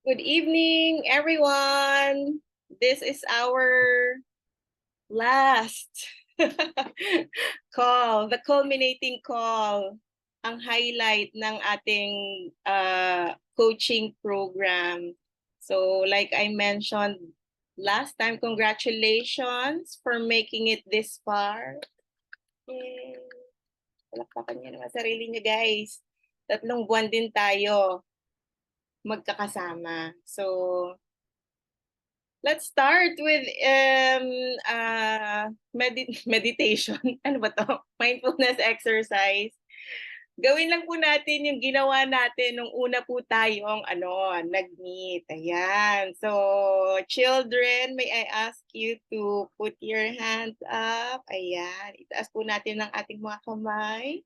Good evening, everyone. This is our last call, the culminating call, ang highlight ng ating coaching program. So like I mentioned last time, congratulations for making it this far. Yay! Palakpakan niyo naman sarili niyo, guys. 3 buwan din tayo magkakasama. So, let's start with meditation. Ano ba to? Mindfulness exercise. Gawin lang po natin yung ginawa natin nung una po tayong nag-meet. Ayan. So, children, may I ask you to put your hands up? Ayan. Itaas po natin ang ating mga kamay.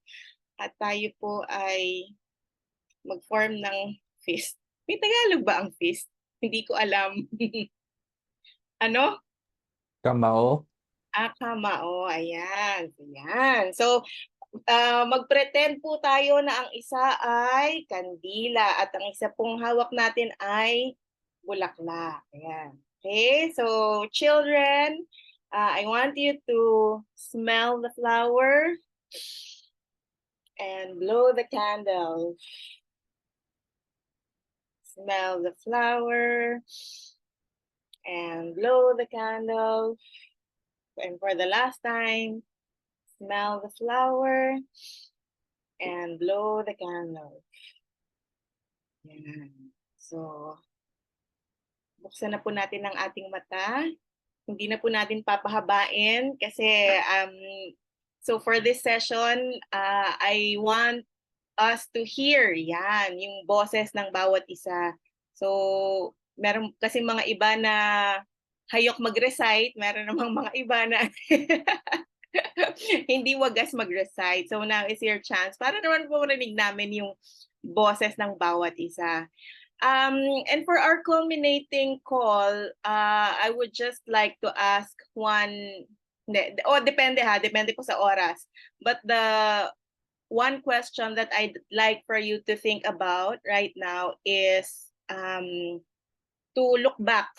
At tayo po ay mag-form ng fist. May Tagalog ba ang fist? Hindi ko alam. Ano? Kamao. Kamao. Ayan. Ayan. So, mag-pretend po tayo na ang isa ay kandila at ang isa pong hawak natin ay bulaklak. Ayan. Okay? So, children, I want you to smell the flower and blow the candle. Smell the flower and blow the candle. And for the last time, smell the flower and blow the candle. Yan. So, buksan na po natin ang ating mata. Hindi na po natin papahabain kasi so for this session, I want us to hear yan, yung boses ng bawat isa. So, meron kasi mga iba na hayok mag-recite, meron namang mga iba na hindi wagas mag-recite. So now is your chance para naman po marinig namin yung boses ng bawat isa. And for our culminating call, I would just like to ask depende depende po sa oras. But the one question that I'd like for you to think about right now is to look back.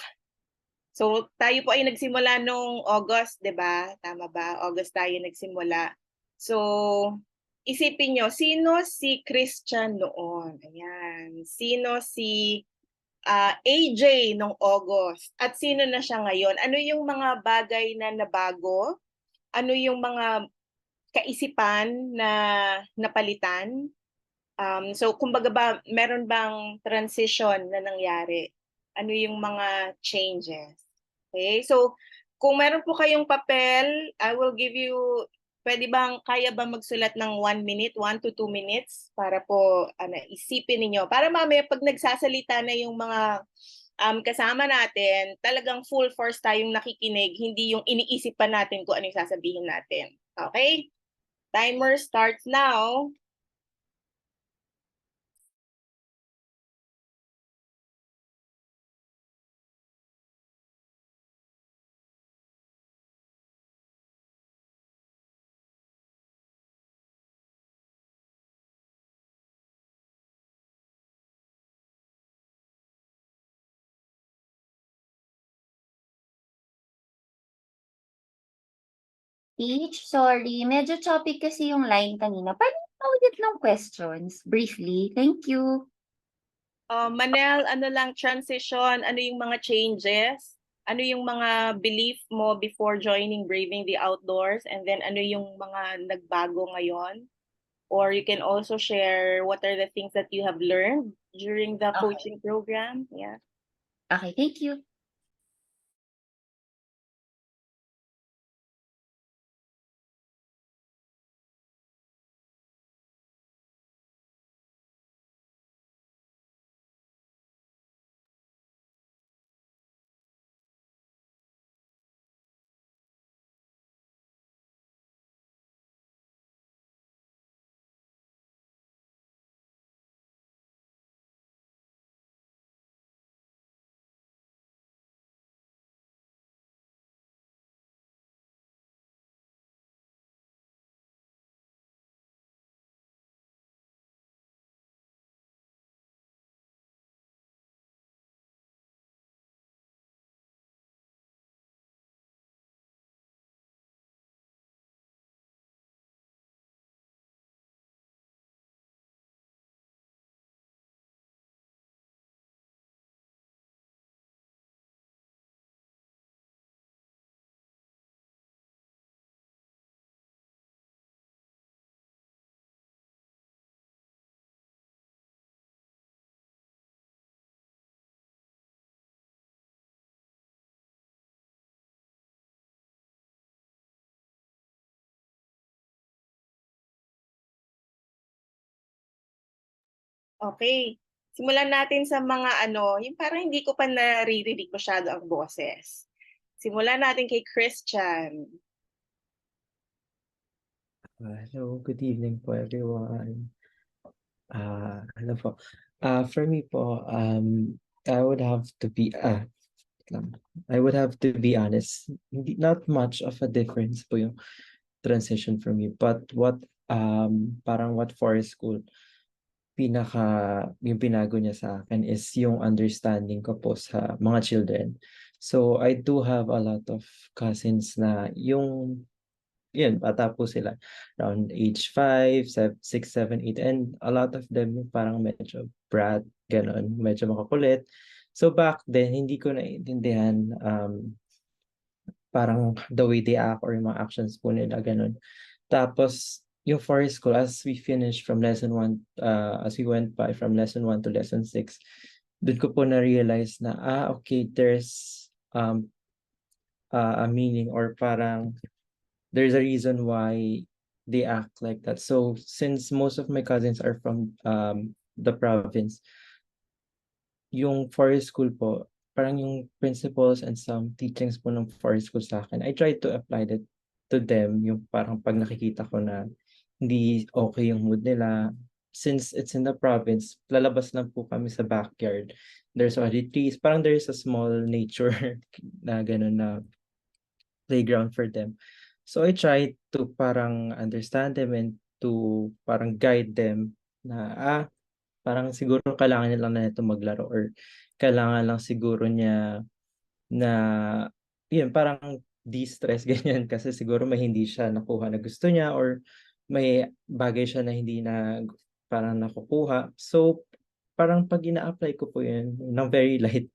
So tayo po ay nagsimula nung August, 'di ba? Tama ba? August tayo nagsimula. So isipin nyo, sino si Christian noon? Ayan. Sino si AJ nung August? At sino na siya ngayon? Ano yung mga bagay na nabago? Ano yung mga kaisipan na napalitan? So kumbaga ba, meron bang transition na nangyari? Ano yung mga changes? Okay, so kung meron po kayong papel, I will give you, kaya ba magsulat ng 1 minute, 1 to 2 minutes para po isipin ninyo. Para mamaya pag nagsasalita na yung mga kasama natin, talagang full force tayong nakikinig, hindi yung iniisip pa natin kung ano yung sasabihin natin. Okay? Timer starts now. Peach, sorry. Medyo choppy kasi yung line kanina. Pwede mo ulit ng questions, briefly. Thank you. Manel, ano lang, transition, ano yung mga changes? Ano yung mga belief mo before joining Braving the Outdoors? And then ano yung mga nagbago ngayon? Or you can also share what are the things that you have learned during the Okay. coaching program? Yeah. Okay, thank you. Okay. Simulan natin sa mga ano, yung parang hindi ko pa naririnig masyado ang boses. Simulan natin kay Christian. Hello, good evening po everyone. Ano po, for me po, I would have to be, lang. I would have to be honest, hindi, not much of a difference po yung transition for me. But parang what forest school, yung pinago niya sa akin is yung understanding ko po sa mga children. So I do have a lot of cousins na yun, bata po sila. Around age 5, 6, 7, 8, and a lot of them yung parang medyo brat, gano'n, medyo makukulit. So back then, hindi ko naiintindihan parang the way they act or yung mga actions po nila, gano'n. Tapos, yung forest school, as we finished from lesson 1, as we went by from lesson 1 to lesson 6, dun ko po na-realize na, okay, there's a meaning or parang there's a reason why they act like that. So since most of my cousins are from the province, yung forest school po, parang yung principles and some teachings po ng forest school sa akin, I try to apply that to them, yung parang pag nakikita ko na hindi okay yung mood nila. Since it's in the province, lalabas lang po kami sa backyard. There's already trees, parang there's a small nature na gano'n na playground for them. So I try to parang understand them and to parang guide them na parang siguro kailangan niya lang na ito maglaro or kailangan lang siguro niya na yun parang de-stress ganyan kasi siguro may hindi siya nakuha na gusto niya or may bagay siya na hindi na parang nakukuha. So parang 'pag ina-apply ko po yun ng very light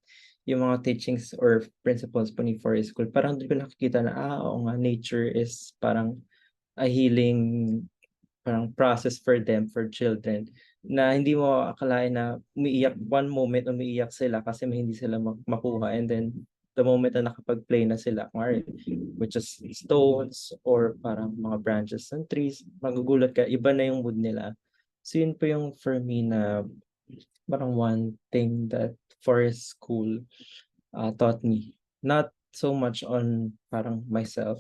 yung mga teachings or principles po ni Forest School, parang dun ko nakikita na, oo nga, nature is parang a healing parang process for them, for children, na hindi mo akalain na one moment umiiyak sila kasi may hindi sila makuha, and then the moment na nakapag-play na sila, kunwari, which is stones or parang mga branches ng trees, magugulat ka, iba na yung mood nila. So yun po yung for me na parang one thing that forest school taught me. Not so much on parang myself,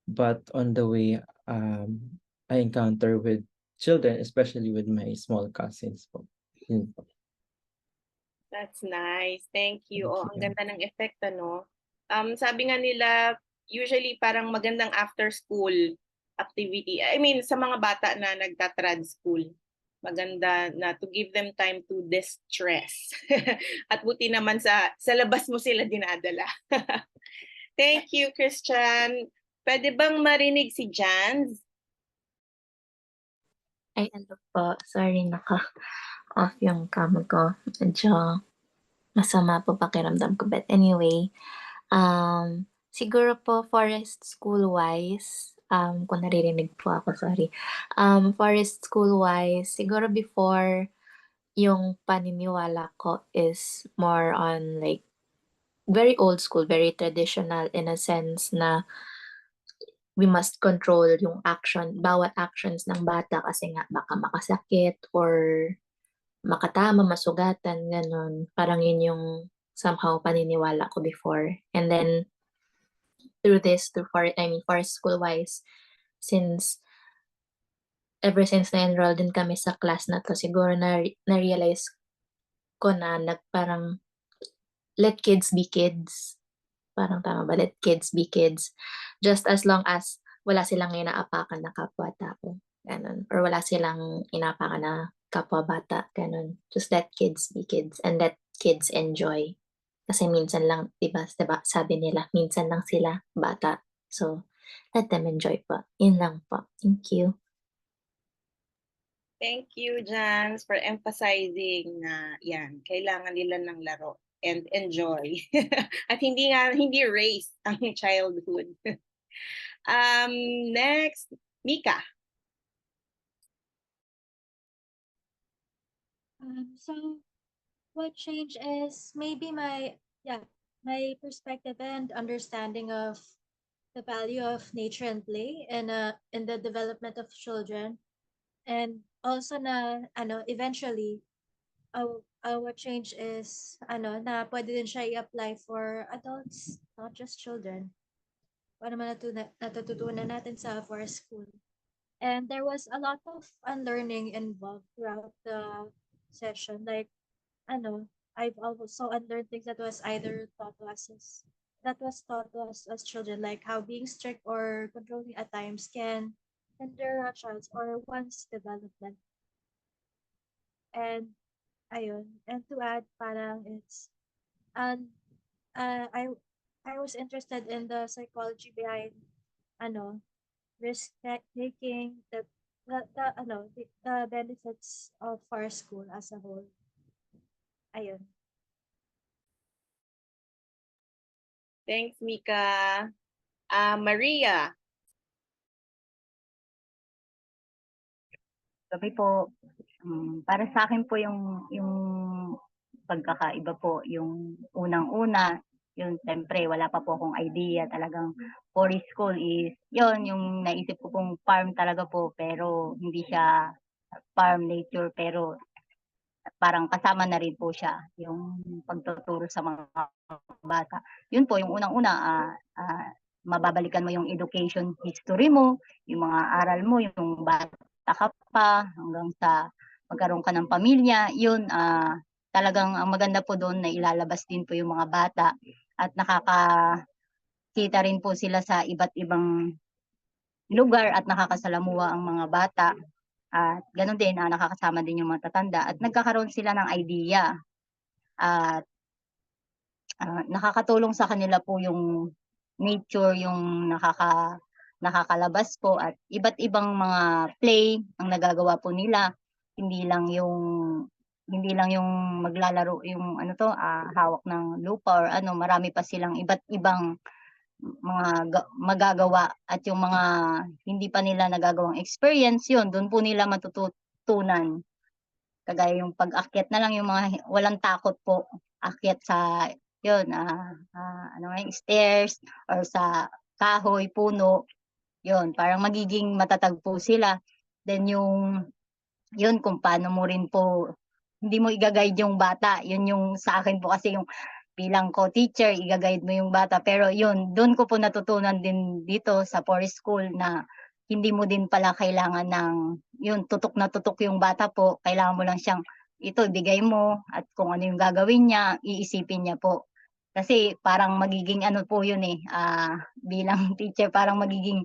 but on the way I encounter with children, especially with my small cousins po. Yun po. That's nice. Thank you. Thank Oh, ang you. ganda ng effect, ano? Sabi nga nila, usually parang magandang after school activity. I mean, sa mga bata na nagtatrad school, maganda na to give them time to distress. At buti naman sa labas mo sila dinadala. Thank you, Christian. Pwede bang marinig si Jans? Ay, ano po, sorry naka-off yung cam ko. Medyo masama po pakiramdam ko. But anyway, siguro po forest school-wise, kung naririnig po ako, sorry. Forest school-wise, siguro before yung paniniwala ko is more on like very old school, very traditional in a sense na we must control yung bawat actions ng bata kasi nga baka makasakit or makatama, masugatan, gano'n. Parang yun yung somehow paniniwala ko before. And then forest school-wise, since ever since na-enroll din kami sa class na 'to, siguro na-realize ko na parang let kids be kids. Parang tama ba? Let kids be kids. Just as long as wala silang inaapakan na kapwa-tao, gano'n. Or wala silang inaapakan na kapwa-bata, gano'n. Just let kids be kids and let kids enjoy. Kasi minsan lang, 'di ba sabi nila, minsan lang sila bata. So, let them enjoy po. Yun lang po. Thank you. Thank you, Jans, for emphasizing na yan, kailangan nila ng laro and enjoy. At hindi race ang childhood. Next, Mika. So what changed is maybe my perspective and understanding of the value of nature and play in the development of children, and also na eventually what change is, na pwede din siya i-apply for adults, not just children. Kung ano man natututunan natin sa forest school. And there was a lot of unlearning involved throughout the session. Like, I've also unlearned things that was either taught to us as children, like how being strict or controlling at times can hinder a child's or one's development. And ayun, and to add, parang it's and I was interested in the psychology behind ano risk taking, the benefits of our school as a whole. Ayun. Thanks, Mika. Maria. Gabi po. Para sa akin po yung pagkakaiba po, yung unang-una, yun siyempre wala pa po akong idea, talagang forest school is yun, yung naisip ko pong farm talaga po, pero hindi siya farm nature, pero parang kasama na rin po siya yung pagtuturo sa mga bata. Yun po yung unang-una, mababalikan mo yung education history mo, yung mga aral mo, yung bata ka pa hanggang sa magkaroon ka ng pamilya. Yun, talagang ang maganda po doon na ilalabas din po yung mga bata at nakakakita rin po sila sa iba't ibang lugar at nakakasalamuha ang mga bata. At gano'n din, nakakasama din yung matatanda at nagkakaroon sila ng idea. At nakakatulong sa kanila po yung nature, yung nakakalabas po at iba't ibang mga play ang nagagawa po nila. Hindi lang yung maglalaro yung hawak ng lupa or marami pa silang iba't ibang mga magagawa at yung mga hindi pa nila nagagawang experience, yun doon po nila matututunan. Kagaya yung pag-akyat na lang, yung mga walang takot po, akyat sa yun, stairs or sa kahoy, puno, yun, parang magiging matatag po sila. Then yun kung paano mo rin po, hindi mo i-guide yung bata, yun yung sa akin po kasi yung bilang co-teacher, i-guide mo yung bata. Pero yun, doon ko po natutunan din dito sa forest school na hindi mo din pala kailangan ng, yun, tutok na tutok yung bata po. Kailangan mo lang siyang, ito, ibigay mo at kung ano yung gagawin niya, iisipin niya po. Kasi parang magiging po yun bilang teacher, parang magiging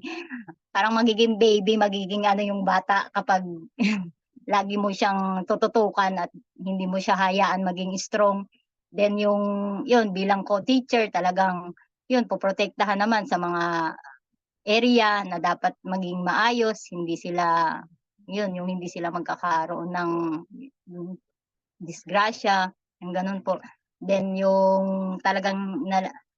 baby, magiging yung bata kapag lagi mo siyang tututukan at hindi mo siya hayaan maging strong. Then yun bilang co-teacher talagang yun poprotektahan naman sa mga area na dapat maging maayos, yung hindi sila magkakaroon ng disgrasya, yung ganun po. Then yung talagang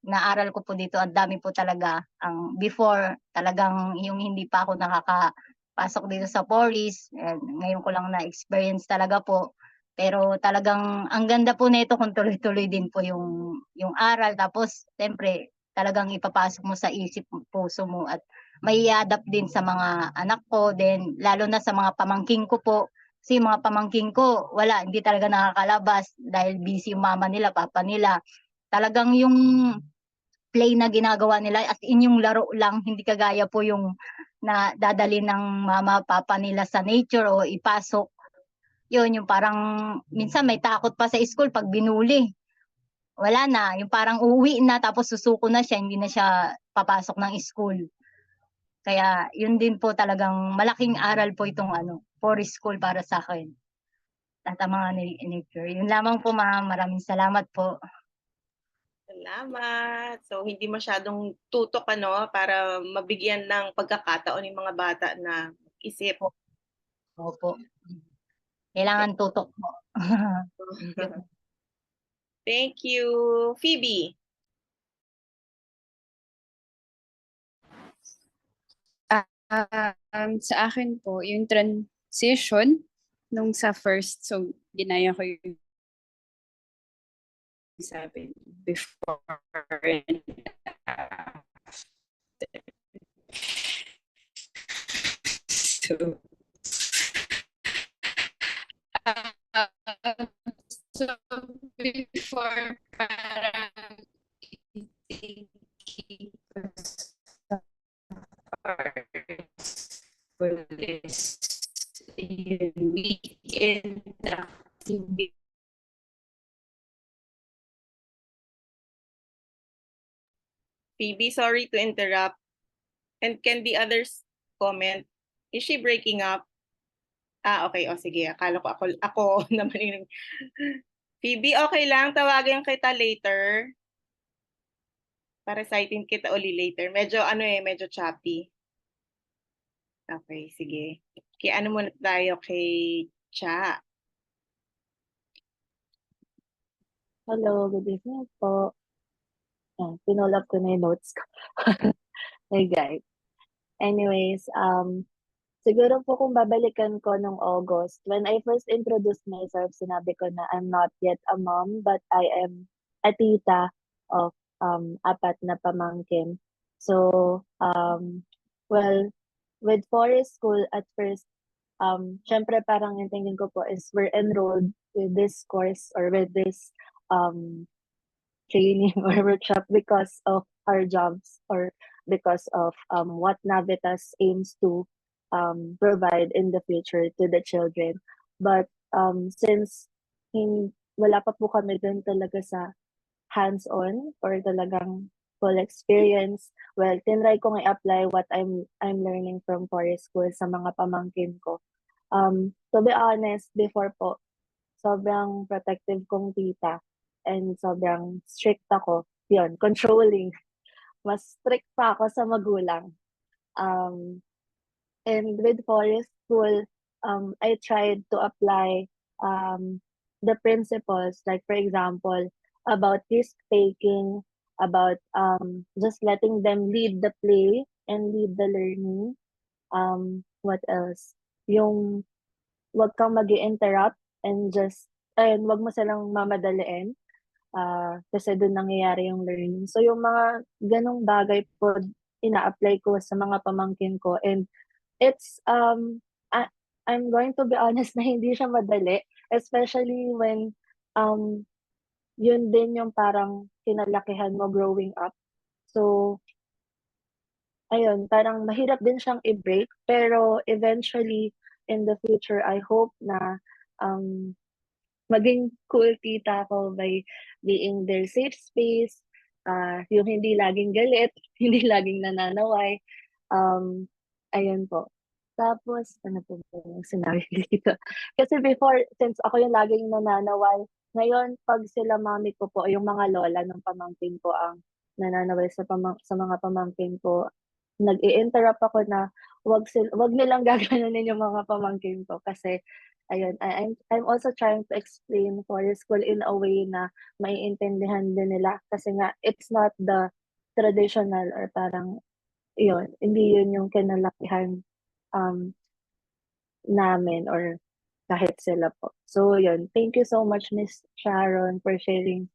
naaral ko po dito, ang dami po talaga ang before talagang yung hindi pa ako nakakapasok dito sa forest, ngayon ko lang na-experience talaga po. Pero talagang ang ganda po nito kung tuloy-tuloy din po yung aral, tapos siyempre talagang ipapasok mo sa isip, puso mo at may adapt din sa mga anak ko, then lalo na sa mga pamangking ko po. Kasi yung mga pamangking ko, wala, hindi talaga nakakalabas dahil busy yung mama nila, papa nila. Talagang yung play na ginagawa nila as in yung laro lang, hindi kagaya po yung na dadali ng mama, papa nila sa nature o ipasok. Yun, yung parang minsan may takot pa sa school pag binuli. Wala na, yung parang uuwi na tapos susuko na siya, hindi na siya papasok ng school. Kaya yun din po talagang malaking aral po itong forest school para sa akin. At ang mga nature. Yun lamang po, ma'am. Maraming salamat po. Salamat. So, hindi masyadong tutok para mabigyan ng pagkakataon yung mga bata na isip. Opo. Kailangan tutok po. Thank you. Phoebe. Sa akin po, yung transition nung sa first, so ginaya ko yung sabi before and after. So, So before parang thinking ko sa school is yung weekend activity. Phoebe, sorry to interrupt. And can the others comment? Is she breaking up? Okay. O sige. Akala ko ako naman yung... Phoebe, okay lang. Tawagan kita later. Para sightin kita uli later. Medyo medyo choppy. Okay, sige. Kaya ano muna tayo kay Cha. Hello, good evening po. Pinull up ko na yung notes ko. Hey guys. Anyways, siguro po kung babalikan ko nung August, when I first introduced myself, sinabi ko na I'm not yet a mom, but I am a tita of 4 na pamangkin. So, well, with Forest School at first, syempre parang yung tingin ko po is we're enrolled with this course or with this training or workshop because of our jobs or because of what Navitas aims to provide in the future to the children. But since wala pa po kami dun talaga sa hands-on or talagang full experience, well, tinry ko nga apply what I'm learning from Forest School sa mga pamangkin ko. To be honest, before po, sobrang protective kong tita and sobrang strict ako. Yun, controlling. Mas strict pa ako sa magulang. And with Forest School, I tried to apply the principles, like for example, about risk taking, about just letting them lead the play and lead the learning. What else? Yung wag kang mag-i-interrupt and wag mo silang mamadaliin. Kasi dun nangyayari yung learning. So yung mga ganong bagay po, ina-apply ko sa mga pamangkin ko. And it's, I'm going to be honest na hindi siya madali. Especially when, yun din yung parang kinalakihan mo growing up. So, ayun, parang mahirap din siyang i-break. Pero eventually, in the future, I hope na maging cool tita ako by being their safe space, yung hindi laging galit, hindi laging nananaway. Ayun po. Tapos, ano po ba yung sinabi dito? Kasi before, since ako yung laging nananaway, ngayon, pag sila mami ko po, yung mga lola ng pamangkin ko ang nananaway sa mga pamangkin ko, nag-i-interrupt ako na wag nilang gaganunin yung mga pamangkin ko kasi ayun, I'm also trying to explain Forest School in a way na maiintindihan din nila kasi nga it's not the traditional or parang yun, hindi yun yung kinalakihan namin or kahit sila po. So yun, thank you so much Miss Sharon for sharing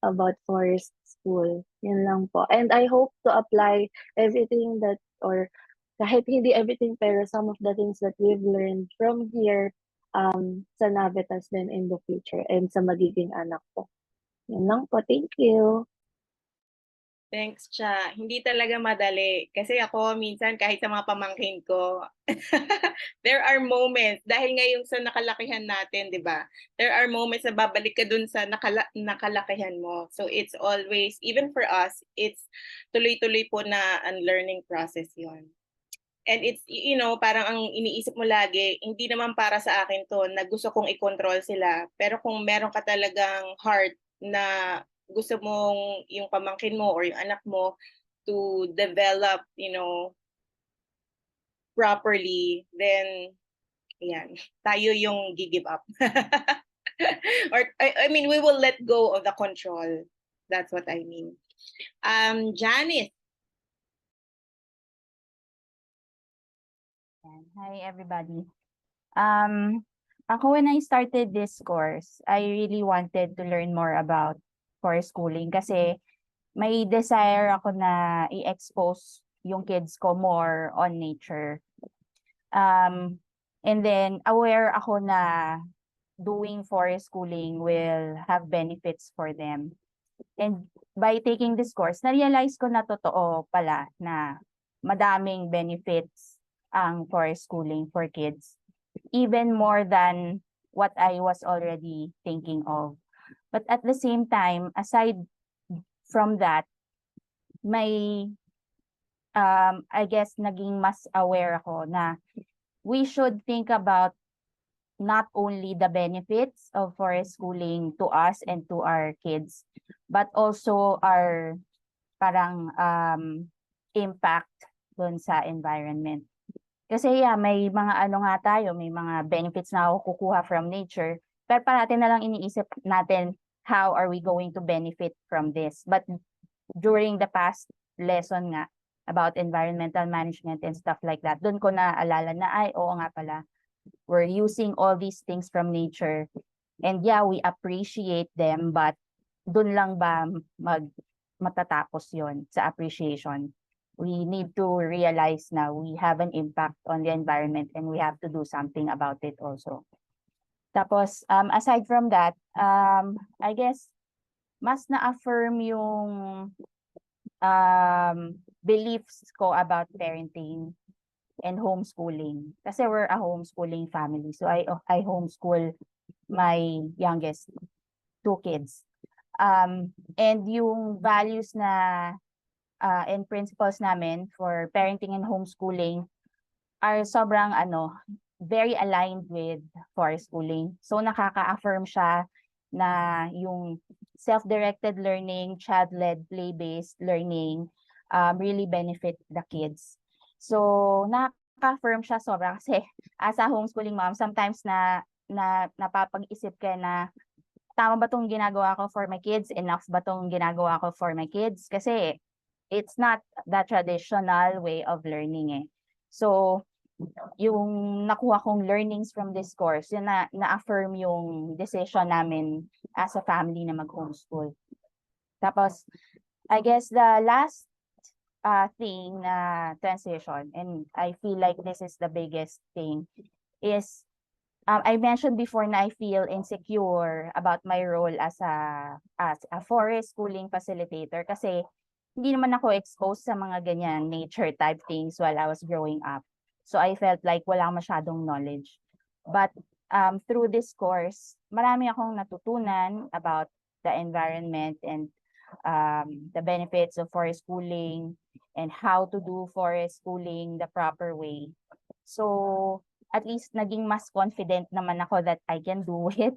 about Forest School. Yun lang po. And I hope to apply everything that or kahit hindi everything pero some of the things that we've learned from here sa Navitas din in the future and sa magiging anak ko. Yun lang po. Thank you. Thanks, Cha. Hindi talaga madali. Kasi ako, minsan, kahit sa mga pamangkin ko, there are moments, dahil ngayong sa nakalakihan natin, di ba? There are moments na babalik ka dun sa nakalakihan mo. So it's always, even for us, it's tuloy-tuloy po na ang learning process yon. And it's, parang ang iniisip mo lagi, hindi naman para sa akin to, na gusto kong i-control sila. Pero kung meron ka talagang heart na gusto mong yung pamangkin mo or yung anak mo to develop, properly, then, ayan, tayo yung give up. Or, I mean, we will let go of the control. That's what I mean. Janice. Hi, everybody. Ako when I started this course, I really wanted to learn more about forest schooling kasi may desire ako na i-expose yung kids ko more on nature. And then aware ako na doing forest schooling will have benefits for them. And by taking this course, na-realize ko na totoo pala na madaming benefits ang forest schooling for kids, even more than what I was already thinking of. But at the same time, aside from that, may I guess naging mas aware ako na we should think about not only the benefits of forest schooling to us and to our kids, but also our parang impact dun sa environment. Kasi may mga ano nga tayo, may mga benefits na kukuha from nature, pero parati na lang iniisip natin how are we going to benefit from this. But during the past lesson nga about environmental management and stuff like that, dun ko naalala na ay oo nga pala, we're using all these things from nature and we appreciate them, but dun lang ba matatapos yon sa appreciation? We need to realize na we have an impact on the environment and we have to do something about it also. Tapos, aside from that, I guess, mas na-affirm yung beliefs ko about parenting and homeschooling. Kasi we're a homeschooling family. So I homeschool my youngest 2 kids. And yung values na and principles namin for parenting and homeschooling are sobrang very aligned with forest schooling. So nakaka-affirm siya na yung self-directed learning, child-led, play-based learning really benefit the kids. So nakaka-affirm siya sobra kasi as a homeschooling mom, sometimes na napapag-isip ka na tama ba tong ginagawa ko for my kids? Enough ba tong ginagawa ko for my kids? Kasi it's not the traditional way of learning . So yung nakuha kong learnings from this course, yun na-affirm yung decision namin as a family na mag-homeschool. Tapos, I guess the last thing na transition, and I feel like this is the biggest thing, is I mentioned before na I feel insecure about my role as a forest schooling facilitator kasi hindi naman ako exposed sa mga ganyan nature type things while I was growing up. So I felt like wala masyadong knowledge. But through this course, marami akong natutunan about the environment and the benefits of forest schooling and how to do forest schooling the proper way. So at least naging mas confident naman ako that I can do it.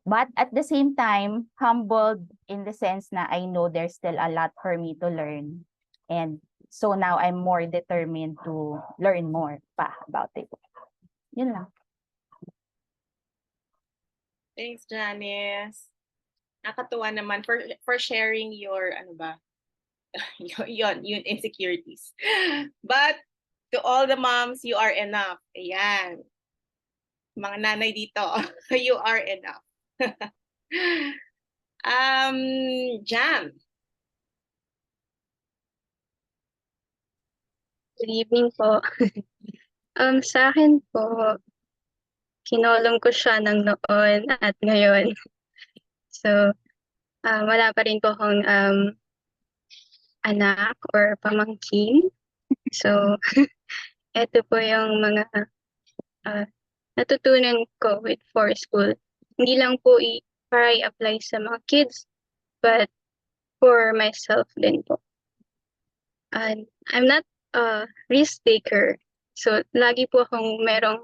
But at the same time, humbled in the sense na I know there's still a lot for me to learn. And so now I'm more determined to learn more pa about it. Yun lang. Thanks, Janice. Nakatuwa naman for sharing your yun insecurities. But to all the moms, you are enough. Ayan. Mga nanay dito, you are enough. Jam. Good evening po. Sa akin po, kinolong ko siya ng noon at ngayon. So, wala pa rin po akong anak or pamangkin. So, eto po yung mga natutunan ko with forest school. Hindi lang po para i-apply sa mga kids, but for myself din po. And I'm not a risk taker. So, lagi po akong merong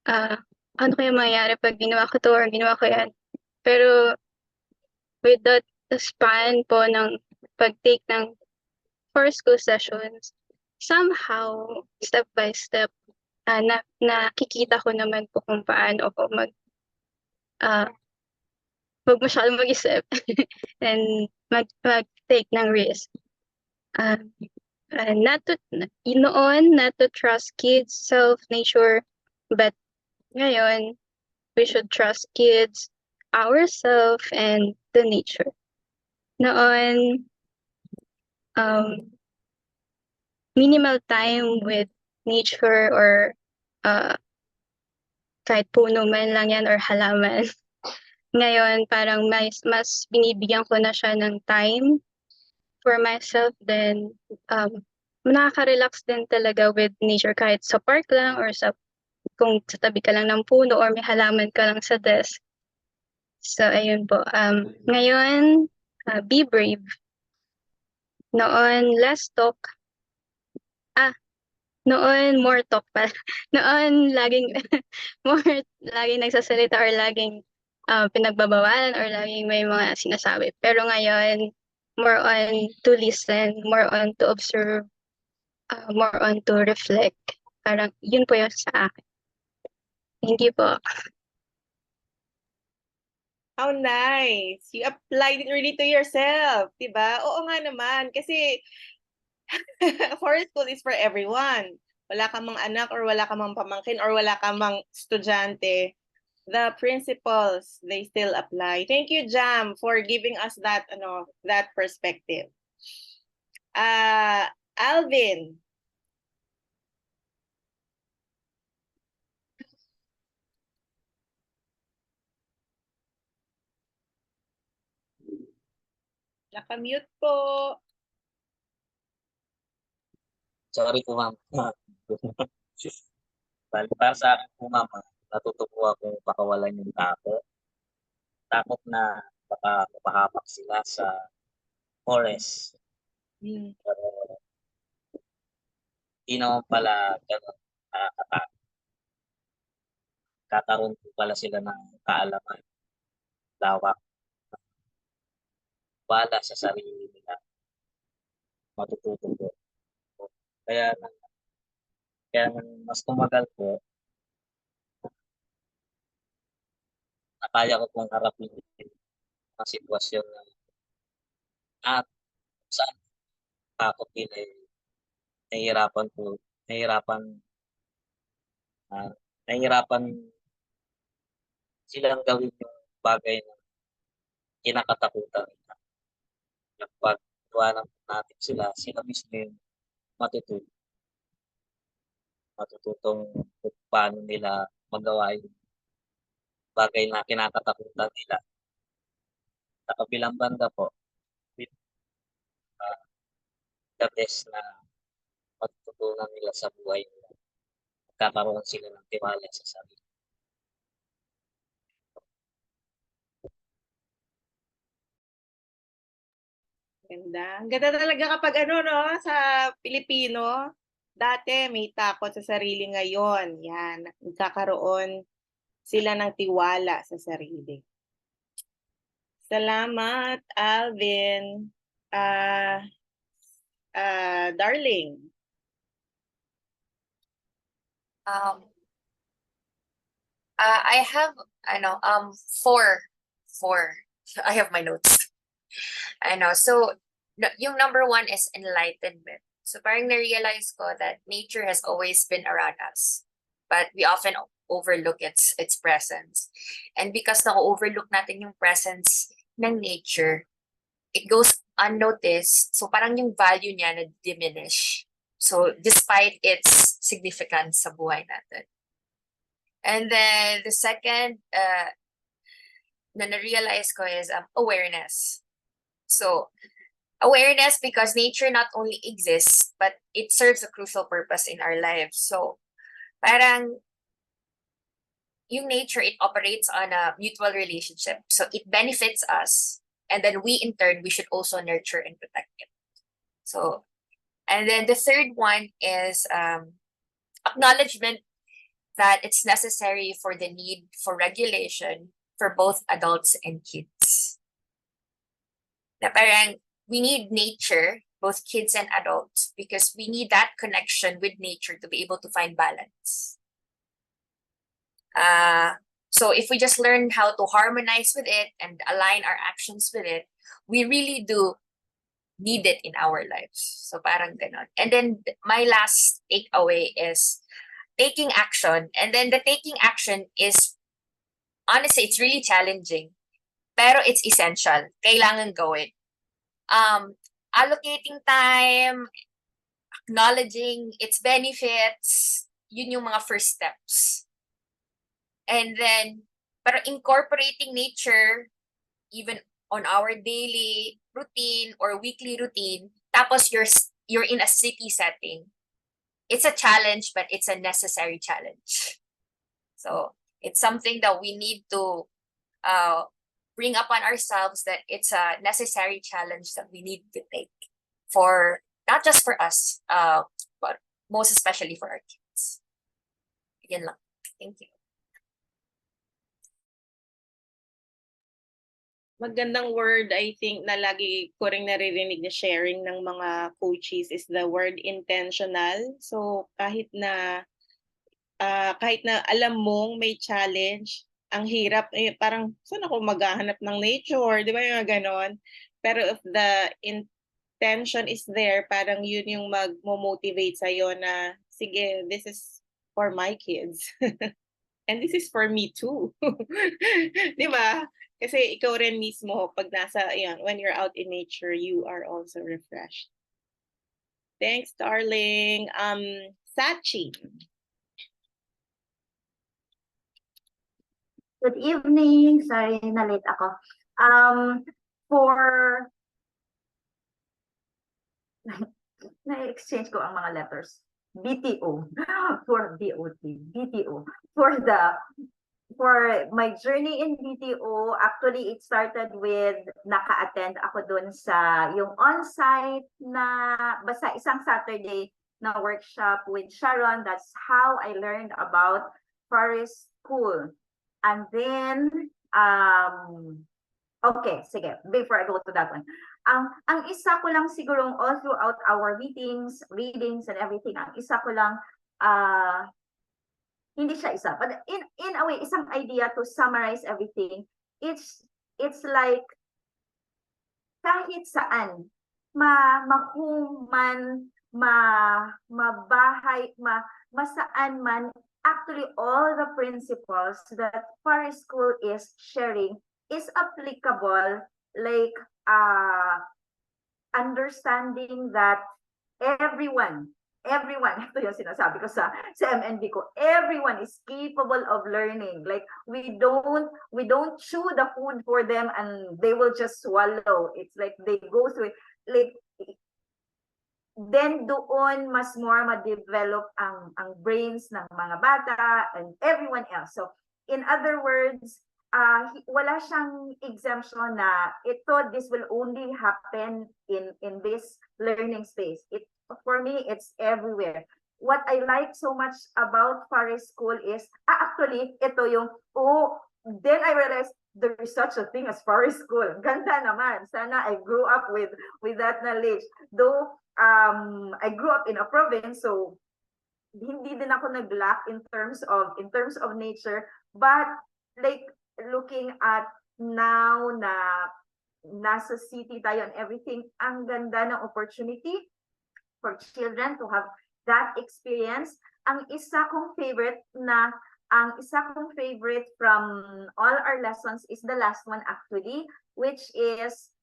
ano kaya mangyayari pag ginawa ko to or ginawa ko yan. Pero with the span po ng pag-take ng forest school sessions, somehow, step by step, nakikita ko naman po kung paano ako wag masyadong mag-isip and mag-take ng risk. Not to trust kids, self, nature, but ngayon, we should trust kids, ourselves, and the nature. Noon, minimal time with nature or kahit puno man lang yan or halaman. Ngayon, parang mas binibigyan ko na siya ng time for myself. Then, nakaka-relax din talaga with nature kahit sa park lang or kung sa tabi ka lang ng puno or may halaman ka lang sa desk. So, ayun po. Ngayon, be brave. Noon, last talk. Noon, more talk pa. Noon, laging nagsasalita or laging pinagbabawalan or laging may mga sinasabi. Pero ngayon, more on to listen, more on to observe, more on to reflect. Parang yun po yung sa akin. Thank you po. How nice. You applied it really to yourself, 'di ba? Oo nga naman kasi forest school is for everyone. Wala ka mang anak or wala ka mang pamangkin or wala ka mang estudyante, the principles, they still apply. Thank you, Jam, for giving us that that perspective. Alvin. Naka-mute po. Sorry po, ma'am. Bali, para sa akin po, ma'am, natuto po akong pakawalan yung takot. Takot na baka mapahamak sila sa forest. Pero hindi naman pala ganun nakakatakot. Kakaroon po pala sila ng kaalaman, lawak, wala sa sarili nila. Matututo po. Kaya nang mas tumagal po, nakaya ko pong harapin ang sitwasyon na at saan takot nila nahihirapan po, nahihirapan silang gawin yung bagay na kinakatakutan nila. Pag iwanan natin sila mismo yung matututong kung paano nila magawa yung bagay na kinakatakutan nila. Sa kabilang banda po, the best na matututunan nila sa buhay nila. Magkakaroon sila ng tiwala sa sarili. Ganda. Ang ganda talaga kapag sa Pilipino, dati may takot sa sarili, ngayon, yan, nagkakaroon sila ng tiwala sa sarili. Salamat, Alvin. Darling. I have four. I have my notes. So yung number one is enlightenment. So parang na-realize ko that nature has always been around us, but we often overlook its presence. And because na-overlook natin yung presence ng nature, it goes unnoticed. So parang yung value niya na-diminish. So despite its significance sa buhay natin. And then the second na na-realize ko is awareness. So awareness because nature not only exists, but it serves a crucial purpose in our lives. So parang yung nature, it operates on a mutual relationship. So it benefits us. And then we in turn, we should also nurture and protect it. So, and then the third one is acknowledgement that it's necessary for the need for regulation for both adults and kids. Na parang we need nature, both kids and adults, because we need that connection with nature to be able to find balance. So if we just learn how to harmonize with it and align our actions with it, we really do need it in our lives. So parang ganon. And then my last takeaway is taking action. And then the taking action is, honestly, it's really challenging. Pero it's essential. Kailangan gawin. Allocating time, acknowledging its benefits, yun yung mga first steps. And then, pero incorporating nature even on our daily routine or weekly routine, tapos you're in a city setting. It's a challenge, but it's a necessary challenge. So it's something that we need to bring upon ourselves, that it's a necessary challenge that we need to take for not just for us, but most especially for our kids. Yan lang. Thank you. Magandang word, I think, na lagi ko ring naririnig na sharing ng mga coaches is the word intentional. So kahit na alam mong may challenge, ang hirap, parang saan ako maghahanap ng nature, di ba yung ganon? Pero if the intention is there, parang yun yung mag-motivate sa'yo na, sige, this is for my kids. And this is for me too. Di ba? Kasi ikaw rin mismo, pag when you're out in nature, you are also refreshed. Thanks, darling. Sachi. Good evening. Sorry, na late ako. For na-exchange ko ang mga letters. BTO for BOT. BTO for my journey in BTO, actually it started with naka-attend ako dun sa yung on-site na basta isang Saturday na workshop with Sharon. That's how I learned about forest school. And then, okay, sige, before I go to that one. Ang isa ko lang sigurong all throughout our meetings, readings, and everything, ang isa ko lang, hindi siya isa, but in a way, isang idea to summarize everything, it's like, kahit saan, mahuman, mabahay, masaan man, actually all the principles that forest school is sharing is applicable, like understanding that everyone, ito yung sinasabi ko sa MNB ko, everyone is capable of learning. Like, we don't chew the food for them and they will just swallow. It's like they go through it. Like, then doon mas more ma-develop ang brains ng mga bata and everyone else. So in other words, wala siyang exemption na this will only happen in this learning space. For me, it's everywhere. What I like so much about forest school is actually ito yung then I realized there is such a thing as forest school. Ganda naman. Sana I grew up with that knowledge. Though I grew up in a province, so hindi din ako nag-lack in terms of nature, but like looking at now na nasa city tayo and everything, ang ganda ng opportunity for children to have that experience. Ang isa kong favorite from all our lessons is the last one actually, which is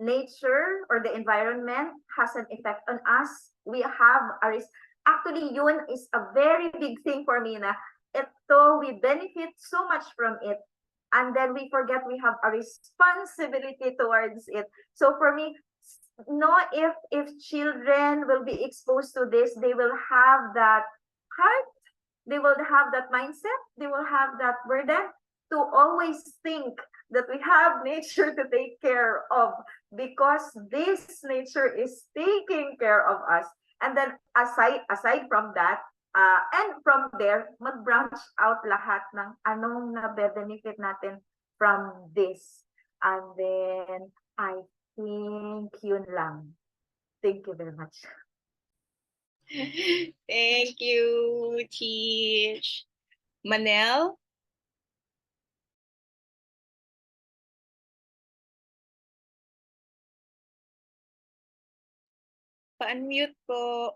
nature or the environment has an effect on us. We have actually yun is a very big thing for me na we benefit so much from it, and then we forget we have a responsibility towards it. So for me, if children will be exposed to this, they will have that heart, they will have that mindset, they will have that burden to always think that we have nature to take care of, because this nature is taking care of us. And then aside from that, and from there, mag-branch out lahat ng anong nabe-benefit natin from this. And then I think yun lang. Thank you very much. Thank you, Teach. Manel? Pa-unmute po.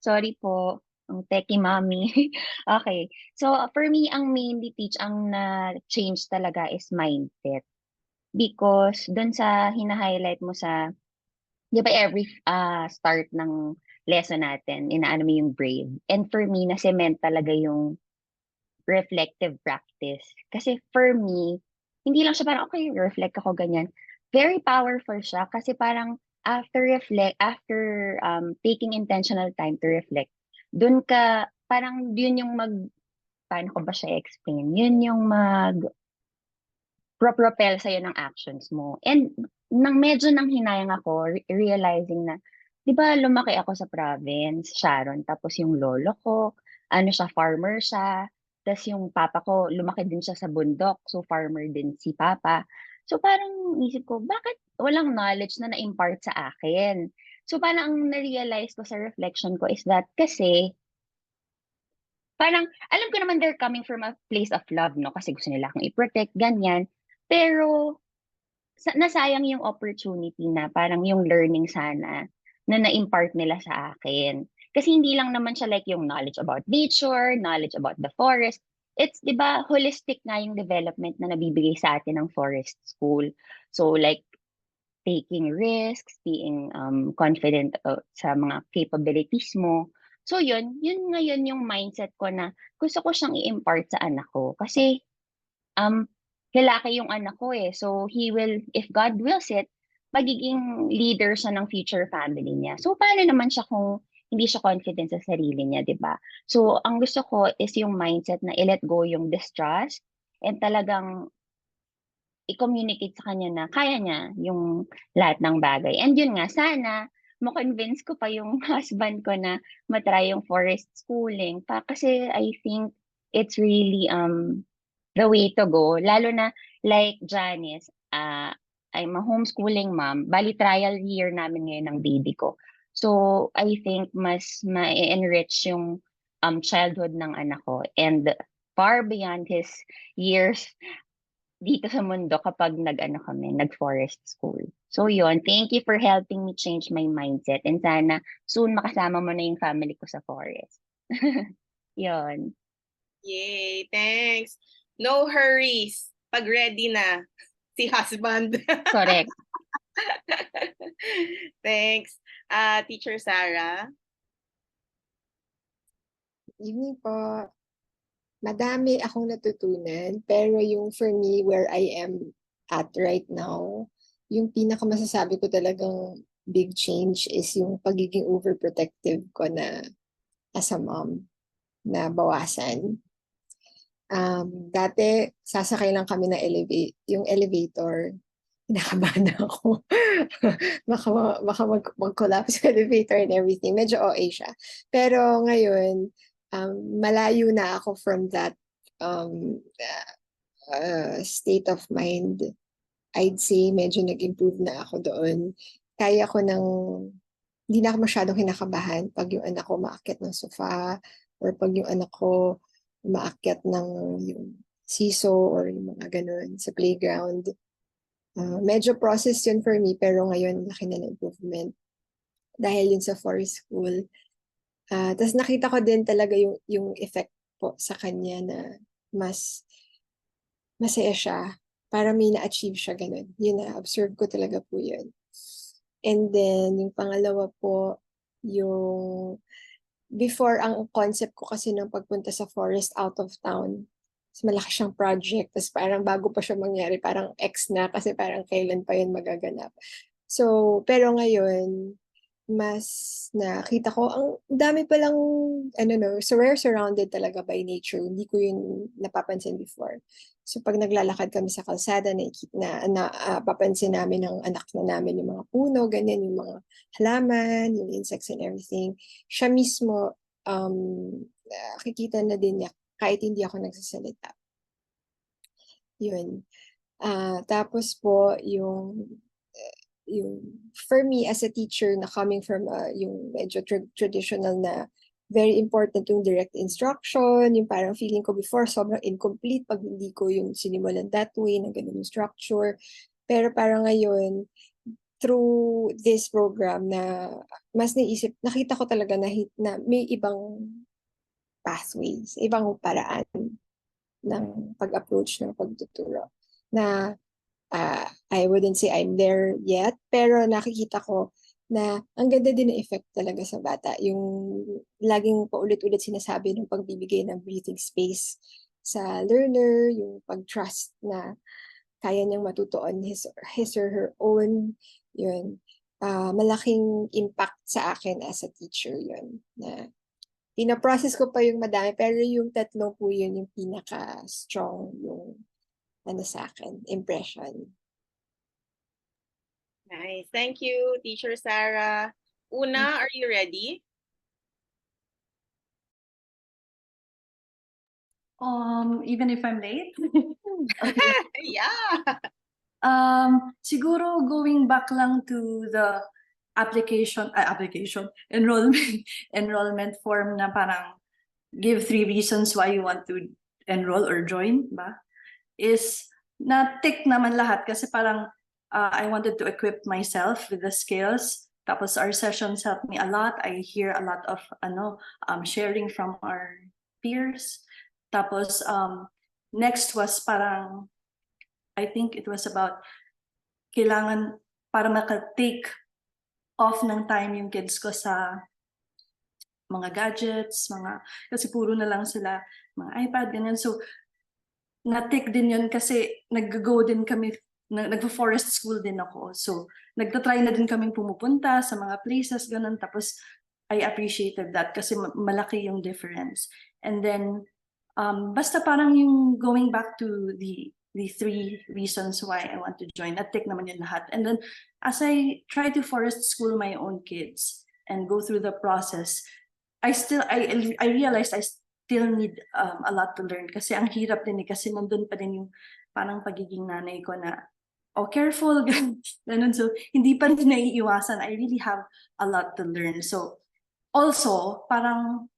Sorry po, ang techie mommy. Okay. So for me, ang mainly teach ang na-change talaga is mindset. Because dun sa hina-highlight mo sa, di ba every start ng lesson natin, inaano mo yung brave. And for me, na-cement talaga yung reflective practice. Kasi for me, hindi lang siya parang, okay, reflect ako ganyan. Very powerful siya kasi parang after taking intentional time to reflect, dun ka, parang yun yung paano ko ba siya explain? Yun yung propel sa'yo ng actions mo. And medyo nang hinayang ako, realizing na, di ba lumaki ako sa province, Sharon, tapos yung lolo ko, farmer siya, tapos yung papa ko, lumaki din siya sa bundok, so farmer din si papa. So parang isip ko, bakit walang knowledge na na-impart sa akin? So parang ang na-realize ko sa reflection ko is that kasi, parang alam ko naman they're coming from a place of love, no? Kasi gusto nila akong i-protect, ganyan. Pero nasayang yung opportunity na parang yung learning sana na na-impart nila sa akin. Kasi hindi lang naman siya like yung knowledge about nature, knowledge about the forest. It's, di ba, holistic nga yung development na nabibigay sa atin ng forest school. So like, taking risks, being confident sa mga capabilities mo. So yun ngayon yung mindset ko na gusto ko siyang i-impart sa anak ko. Kasi lalaki yung anak ko eh. So he will, if God wills it, magiging leader siya ng future family niya. So paano naman siya kung hindi siya confident sa sarili niya, di ba? So ang gusto ko is yung mindset na i-let go yung distrust and talagang i-communicate sa kanya na kaya niya yung lahat ng bagay. And yun nga, sana ma-convince ko pa yung husband ko na matry yung forest schooling pa kasi I think it's really the way to go. Lalo na like Janice, I'm a homeschooling mom. Bali trial year namin ngayon ng baby ko. So I think mas ma-enrich yung childhood ng anak ko and far beyond his years dito sa mundo kapag nag-forest school. So yun, thank you for helping me change my mindset and sana soon makasama mo na yung family ko sa forest. Yun. Yay, thanks. No hurries. Pag ready na si husband. Correct. Thanks. Teacher Sarah. Evening po. Madami akong natutunan, pero yung for me, where I am at right now, yung pinakamasasabi ko talagang big change is yung pagiging overprotective ko na as a mom na bawasan. Dati, sasakay lang kami ng yung elevator, kinakabahan ako. baka mag-collapse yung elevator and everything. Medyo OA siya. Pero ngayon, malayo na ako from that state of mind. I'd say medyo nag-improve na ako doon. Kaya ko hindi na ako masyadong kinakabahan pag yung anak ko maakyat ng sofa or pag yung anak ko maakyat ng yung siso or yung mga ganun sa playground. Medyo process yun for me pero ngayon laki na ng improvement dahil yun sa forest school. Tapos nakita ko din talaga yung effect po sa kanya na mas masaya siya para may na-achieve siya ganun. Yun na-observe ko talaga po yun. And then yung pangalawa po, yung before ang concept ko kasi ng pagpunta sa forest out of town, malaki siyang project. Tapos parang bago pa siya mangyari, parang ex na kasi parang kailan pa yun magaganap. So, pero ngayon, mas nakita ko, ang dami palang, so we're surrounded talaga by nature. Hindi ko yun napapansin before. So pag naglalakad kami sa kalsada, papansin namin ng anak na namin yung mga puno, ganyan, yung mga halaman, yung insects and everything. Siya mismo, nakikita na din niya kahit hindi ako nagsasalita. Yun. Tapos po, yung for me as a teacher na coming from yung medyo traditional na very important yung direct instruction, yung parang feeling ko before sobrang incomplete pag hindi ko yung sinimulan that way, na ganun yung structure. Pero parang ngayon, through this program na mas nakita ko talaga na may ibang pathways, ibang paraan ng pag-approach ng pagtuturo na I wouldn't say I'm there yet, pero nakikita ko na ang ganda din ng effect talaga sa bata. Yung laging paulit-ulit sinasabi ng pagbibigay ng breathing space sa learner, yung pag-trust na kaya niyang matuto on his or her own, yun. Malaking impact sa akin as a teacher yun. Na pinaprocess ko pa yung madami, pero yung tatlong po yun yung pinaka-strong yung sa akin, impression. Nice. Thank you, Teacher Sarah. Una, are you ready? Even if I'm late? Yeah. Siguro going back lang to the enrollment form na parang give 3 reasons why you want to enroll or join ba? Is na-tick naman lahat kasi parang I wanted to equip myself with the skills. Tapos our sessions helped me a lot. I hear a lot of sharing from our peers. Tapos next was parang I think it was about kailangan para maka-take off ng time yung kids ko sa mga gadgets, kasi puro na lang sila mga iPad, ganyan. So, na-take din yun kasi nag-go din kami, nagpo-forest school din ako. So, nagtatry na din kaming pumupunta sa mga places, ganun. Tapos, I appreciated that kasi malaki yung difference. And then, basta parang yung going back to the 3 reasons why I want to join, na-take naman yun lahat. And then, as I try to forest school my own kids and go through the process, I realized I still need a lot to learn kasi ang hirap din kasi nandun pa din yung parang pagiging nanay ko na careful, ganun. So, hindi pa rin naiiwasan. I really have a lot to learn. So, also, parang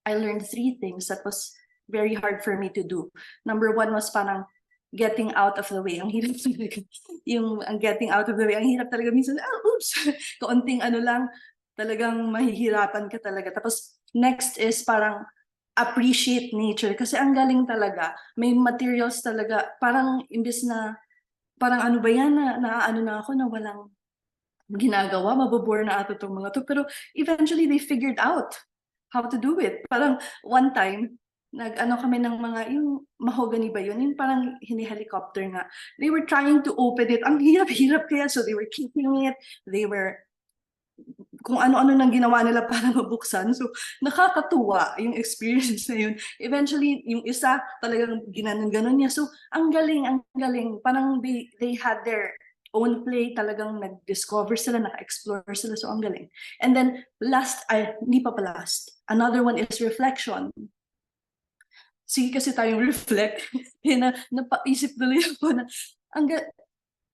I learned 3 things that was very hard for me to do. Number 1 was parang getting out of the way. Ang hirap talaga. Ang getting out of the way, ang hirap talaga minsan, oops, kaunting lang, talagang mahihirapan ka talaga. Tapos next is parang appreciate nature. Kasi ang galing talaga. May materials talaga. Parang imbes na, parang ano ba yan, na ako na walang ginagawa, mabobore na ato itong mga to. Pero eventually they figured out how to do it. Parang one time, kami ng mga, yung mahogany ba yun? Yung parang hini-helicopter nga. They were trying to open it. Ang hirap-hirap kaya. So they were keeping it. They were, kung ano-ano nang ginawa nila para mabuksan. So nakakatuwa yung experience na yun. Eventually, yung isa talagang ginanon-ganon niya. So ang galing. Parang they had their own play, talagang nag-discover sila, naka-explore sila, so ang galing. And then last, hindi pa last, another one is reflection. Sige kasi tayong reflect, napaisip tuloy ako na,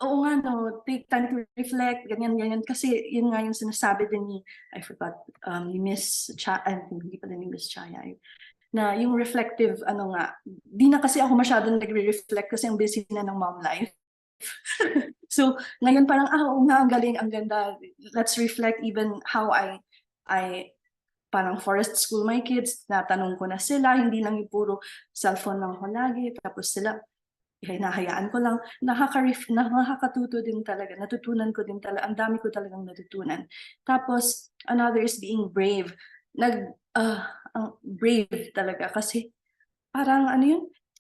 oo nga no, take time to reflect, ganyan, kasi yun nga yung sinasabi din ni, I forgot, ni Miss Chaya, hindi pa din ni Miss Chaya, na yung reflective, di na kasi ako masyadong nagre-reflect kasi ang busy na ng mom life. So, ngayon parang, oo nga, ang galing, ang ganda. Let's reflect even how I parang forest school my kids, natanong ko na sila, hindi lang yung puro cellphone lang ako lagi, tapos sila, hinahayaan ko lang, nakakatuto din talaga, natutunan ko din talaga, ang dami ko talagang natutunan. Tapos, another is being brave. Brave talaga kasi parang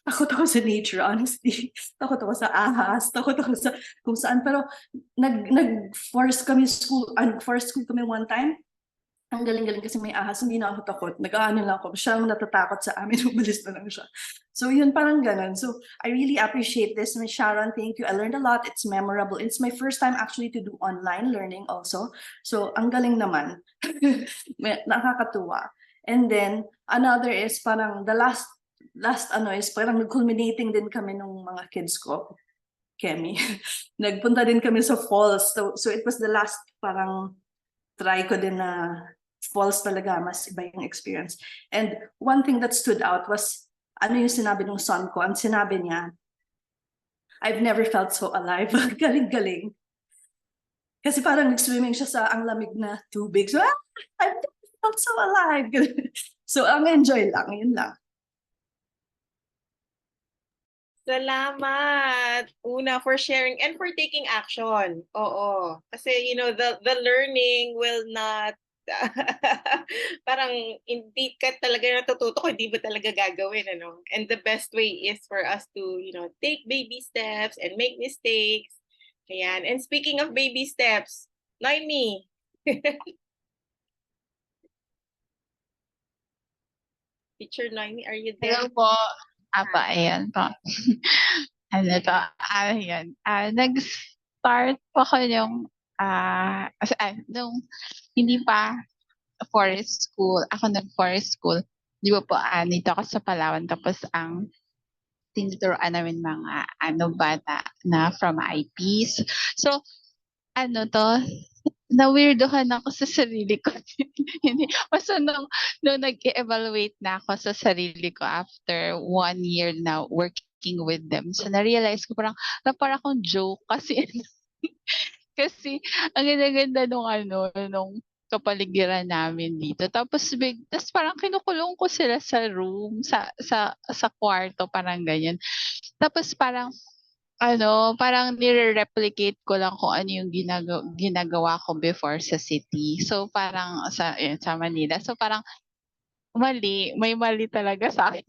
takot ako sa nature, honestly. Takot ako sa ahas, takot ako sa kung saan. Pero nag-forest school kami one time. Ang galing-galing kasi may ahas, hindi na ako takot. Nag-aano lang ako, siya ang natatakot sa amin, umalis na lang siya. So yun, parang ganun. So I really appreciate this. Ms. Sharon, thank you. I learned a lot. It's memorable. It's my first time actually to do online learning also. So ang galing naman. Nakakatuwa. And then, another is parang the last is parang culminating din kami ng mga kids ko, Kemi. Nagpunta din kami sa falls. So it was the last parang try ko din na falls talaga, mas iba yung experience. And one thing that stood out was, yung sinabi ng son ko, ang sinabi niya, I've never felt so alive. Galing-galing. Kasi parang nag-swimming siya sa ang lamig na tubig. So, I've never felt so alive. So, ang enjoy lang, yun lang. Salamat, Una, for sharing and for taking action. Oo. Kasi, the learning will not, parang hindi ka talaga natututo kung hindi mo talaga gagawin, ano? And the best way is for us to, take baby steps and make mistakes. Ayan. And speaking of baby steps, Noemi. Teacher Noemi, are you there? Hello po. Ayan po. Ano to, ayan. Nag-start po ako nung hindi pa forest school. Ako nag-forest school. Di ba po, nito ako sa Palawan. Tapos ang tinuturoan namin mga bata na from IPs. So, na-weirdohan ako sa sarili ko. Hindi. Basta nung nag-evaluate na ako sa sarili ko after 1 year na working with them. So, na-realize ko parang akong joke kasi kasi ang ganda-ganda nung kapaligiran namin dito. Tapos parang kinukulong ko sila sa room, sa kwarto, parang ganyan. Tapos parang nire-replicate ko lang kung ano yung ginagawa ko before sa city. So parang sa Manila. So parang may mali talaga sa akin.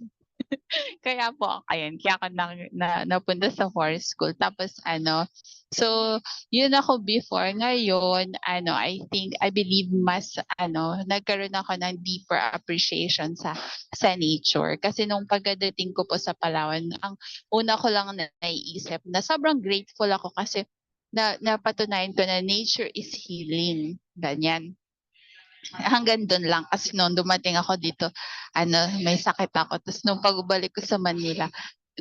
Kaya po, kaya ako napunta sa forest school. Tapos so yun ako before. Ngayon, I believe mas nagkaroon ako ng deeper appreciation sa nature. Kasi nung pagdating ko po sa Palawan, ang una ko lang naiisip na sobrang grateful ako kasi napatunayan ko na nature is healing. Ganyan. Hanggang doon lang kasi nung dumating ako dito, may sakit ako. Tapos nung pagbalik ko sa Manila,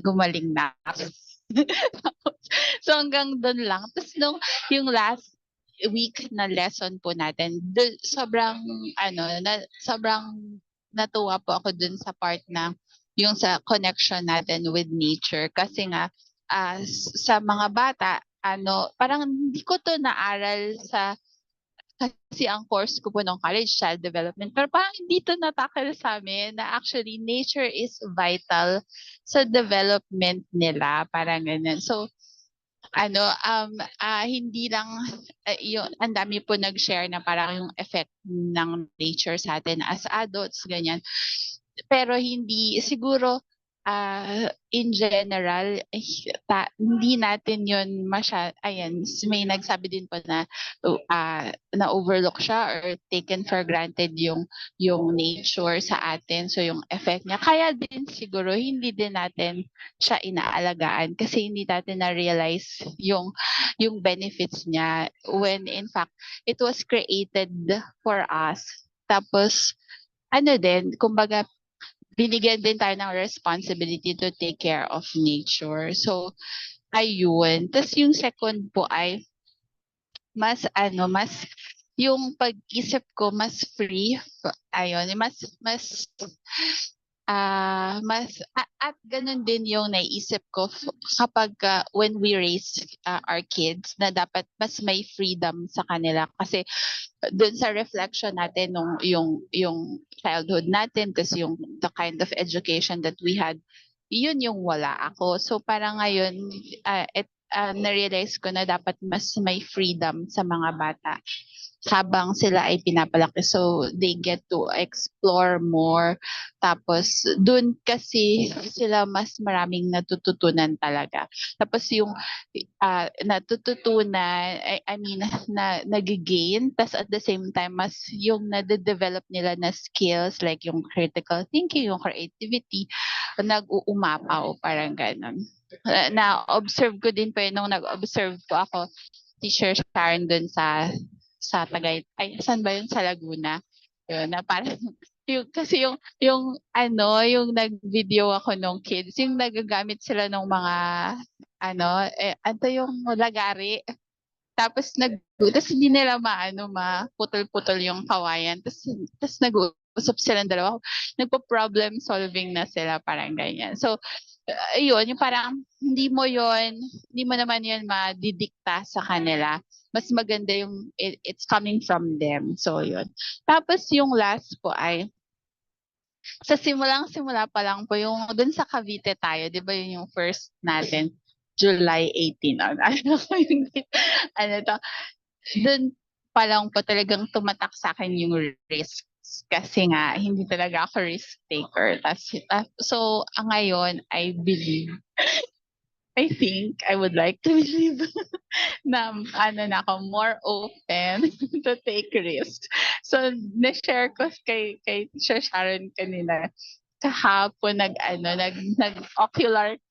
gumaling na ako. So hanggang doon lang. Tapos yung last week na lesson po natin, sobrang natuwa po ako dun sa part na yung sa connection natin with nature. Kasi nga, sa mga bata, parang hindi ko to naaral kasi ang course ko po nung college, child development. Pero parang hindi to natakil sa amin na actually nature is vital sa development nila. Parang ganyan. So, hindi lang, ang dami po nag-share na parang yung effect ng nature sa atin as adults, ganyan. Pero hindi, siguro, in general, hindi natin yun may nagsabi din po na na-overlook siya or taken for granted yung nature sa atin. So yung effect niya. Kaya din siguro hindi din natin siya inaalagaan kasi hindi natin na-realize yung benefits niya when in fact it was created for us. Tapos kumbaga binigyan din tayo ng responsibility to take care of nature. So, ayun. Tapos yung second po ay mas yung pag-isip ko mas free. Ayun, at ganun din yung naiisip ko kapag when we raise our kids na dapat mas may freedom sa kanila kasi doon sa reflection natin yung childhood natin kasi yung the kind of education that we had, yun yung wala ako. So parang ngayon na-realize ko na dapat mas may freedom sa mga bata habang sila ay pinapalaki. So they get to explore more. Tapos doon kasi sila mas maraming natututunan talaga. Tapos yung natututunan, na nag-gain, tas at the same time, mas yung nade-develop nila na skills like yung critical thinking, yung creativity, nag-uumapaw, parang ganun. Na-observe ko din po nung nag-observe ko ako, Teacher Sharon dun sa saan ba yun? Sa Laguna. Yun, na parang, kasi yung nag-video ako nung kids, yung nagagamit sila ng mga, yung lagari. Tapos hindi nila maputol-putol yung kawayan. Tapos nag-uusap silang dalawa. Nagpo-problem solving na sila, parang ganyan. So, yun, yung parang hindi mo naman yun madidikta sa kanila. Mas maganda yung it's coming from them. So, yun. Tapos yung last po ay Sa simulang-simula pa lang po yung dun sa Cavite tayo, 'di ba yun yung first natin, July 18 naalala ko yung date, ano 'to, dun pa lang po talagang tumatak sa'kin yung risks kasi nga hindi talaga ako risk taker so ngayon I think I would like to believe na ano na ako, more open to take risks. So, na-share ko kay Sharon kanina. Kahapon nag-ocular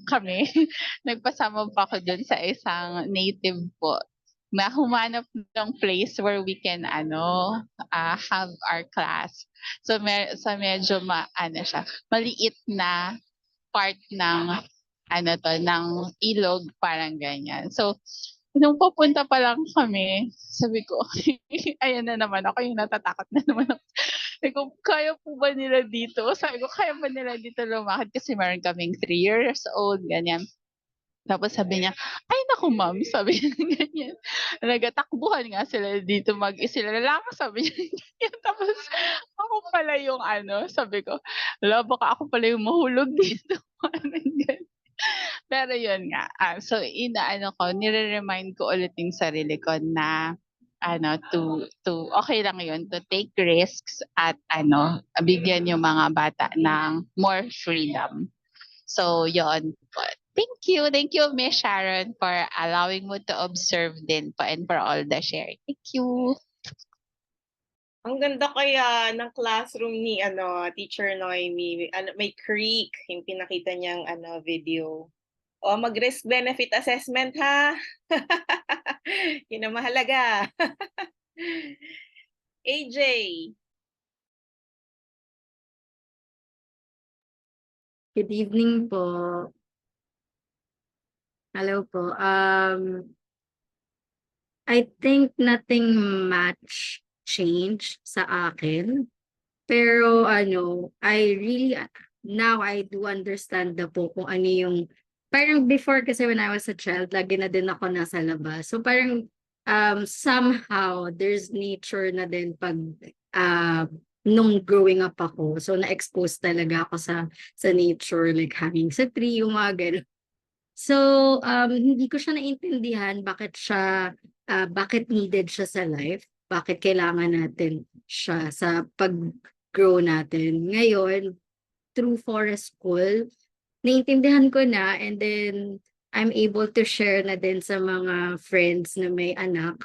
kami. Nagpasama pa ako dun sa isang native po na humanap ng place where we can have our class. So, medyo siya, maliit na part ng ng ilog, parang ganyan. So, nung papunta pa lang kami, sabi ko, ayan na naman ako, yung natatakot na naman ako. Sabi ko, kaya po ba nila dito? Sabi ko, kaya ba nila dito lumakad? Kasi meron kaming 3 years old, ganyan. Tapos sabi niya, ay naku ma'am, sabi niya ganyan. Nagatakbuhan nga sila dito sila lang, sabi niya ganyan. Tapos ako pala yung sabi ko, ala, baka ako pala yung mahulog dito. Parang ganyan. Pero yun nga, so nire-remind ko ulit yung sarili ko na okay lang yun, to take risks at bigyan yung mga bata ng more freedom. So yun po. Thank you Miss Sharon for allowing mo to observe din po and for all the sharing. Thank you. Ang ganda kaya ng classroom ni Teacher Noemi. May creek yung pinakita niyang video. O mag-risk benefit assessment ha. Yun ang mahalaga. AJ. Good evening po. Hello po. I think nothing much changed sa akin. Pero now I do understand na po kung ano yung, parang before kasi when I was a child, lagi na din ako nasa labas. So parang somehow there's nature na din pag nung growing up ako. So na-expose talaga ako sa nature, like hanging sa tree, yung mga ganun. So, hindi ko siya naintindihan bakit needed siya sa life, bakit kailangan natin siya sa pag-grow natin. Ngayon, through forest school, naintindihan ko na, and then I'm able to share na din sa mga friends na may anak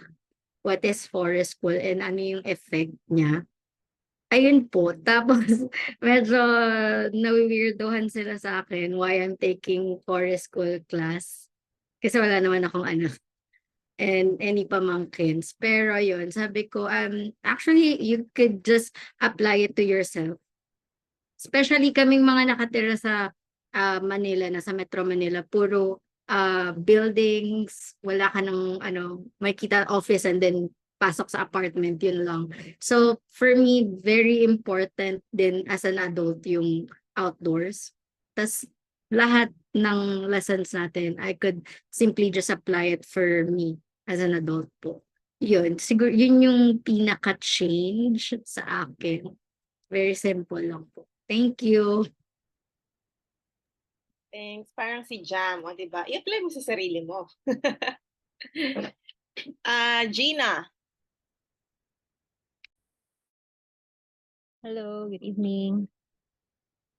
what is forest school and ano yung effect niya. Ayun po. Tapos, medyo nawi-weirdohan sila sa akin why I'm taking forest school class. Kasi wala naman akong anak and any pamangkins. Pero yun, sabi ko, actually, you could just apply it to yourself. Especially kaming mga nakatira sa Manila, nasa Metro Manila, puro buildings, wala ka ng may kita office and then pasok sa apartment, yun lang. So, for me, very important din as an adult yung outdoors. Tas lahat ng lessons natin, I could simply just apply it for me as an adult po. Yun, siguro yun yung pinaka-change sa akin. Very simple lang po. Thank you. Thanks. Parang si Jam, di ba? I-apply mo sa sarili mo. Gina. Hello, good evening.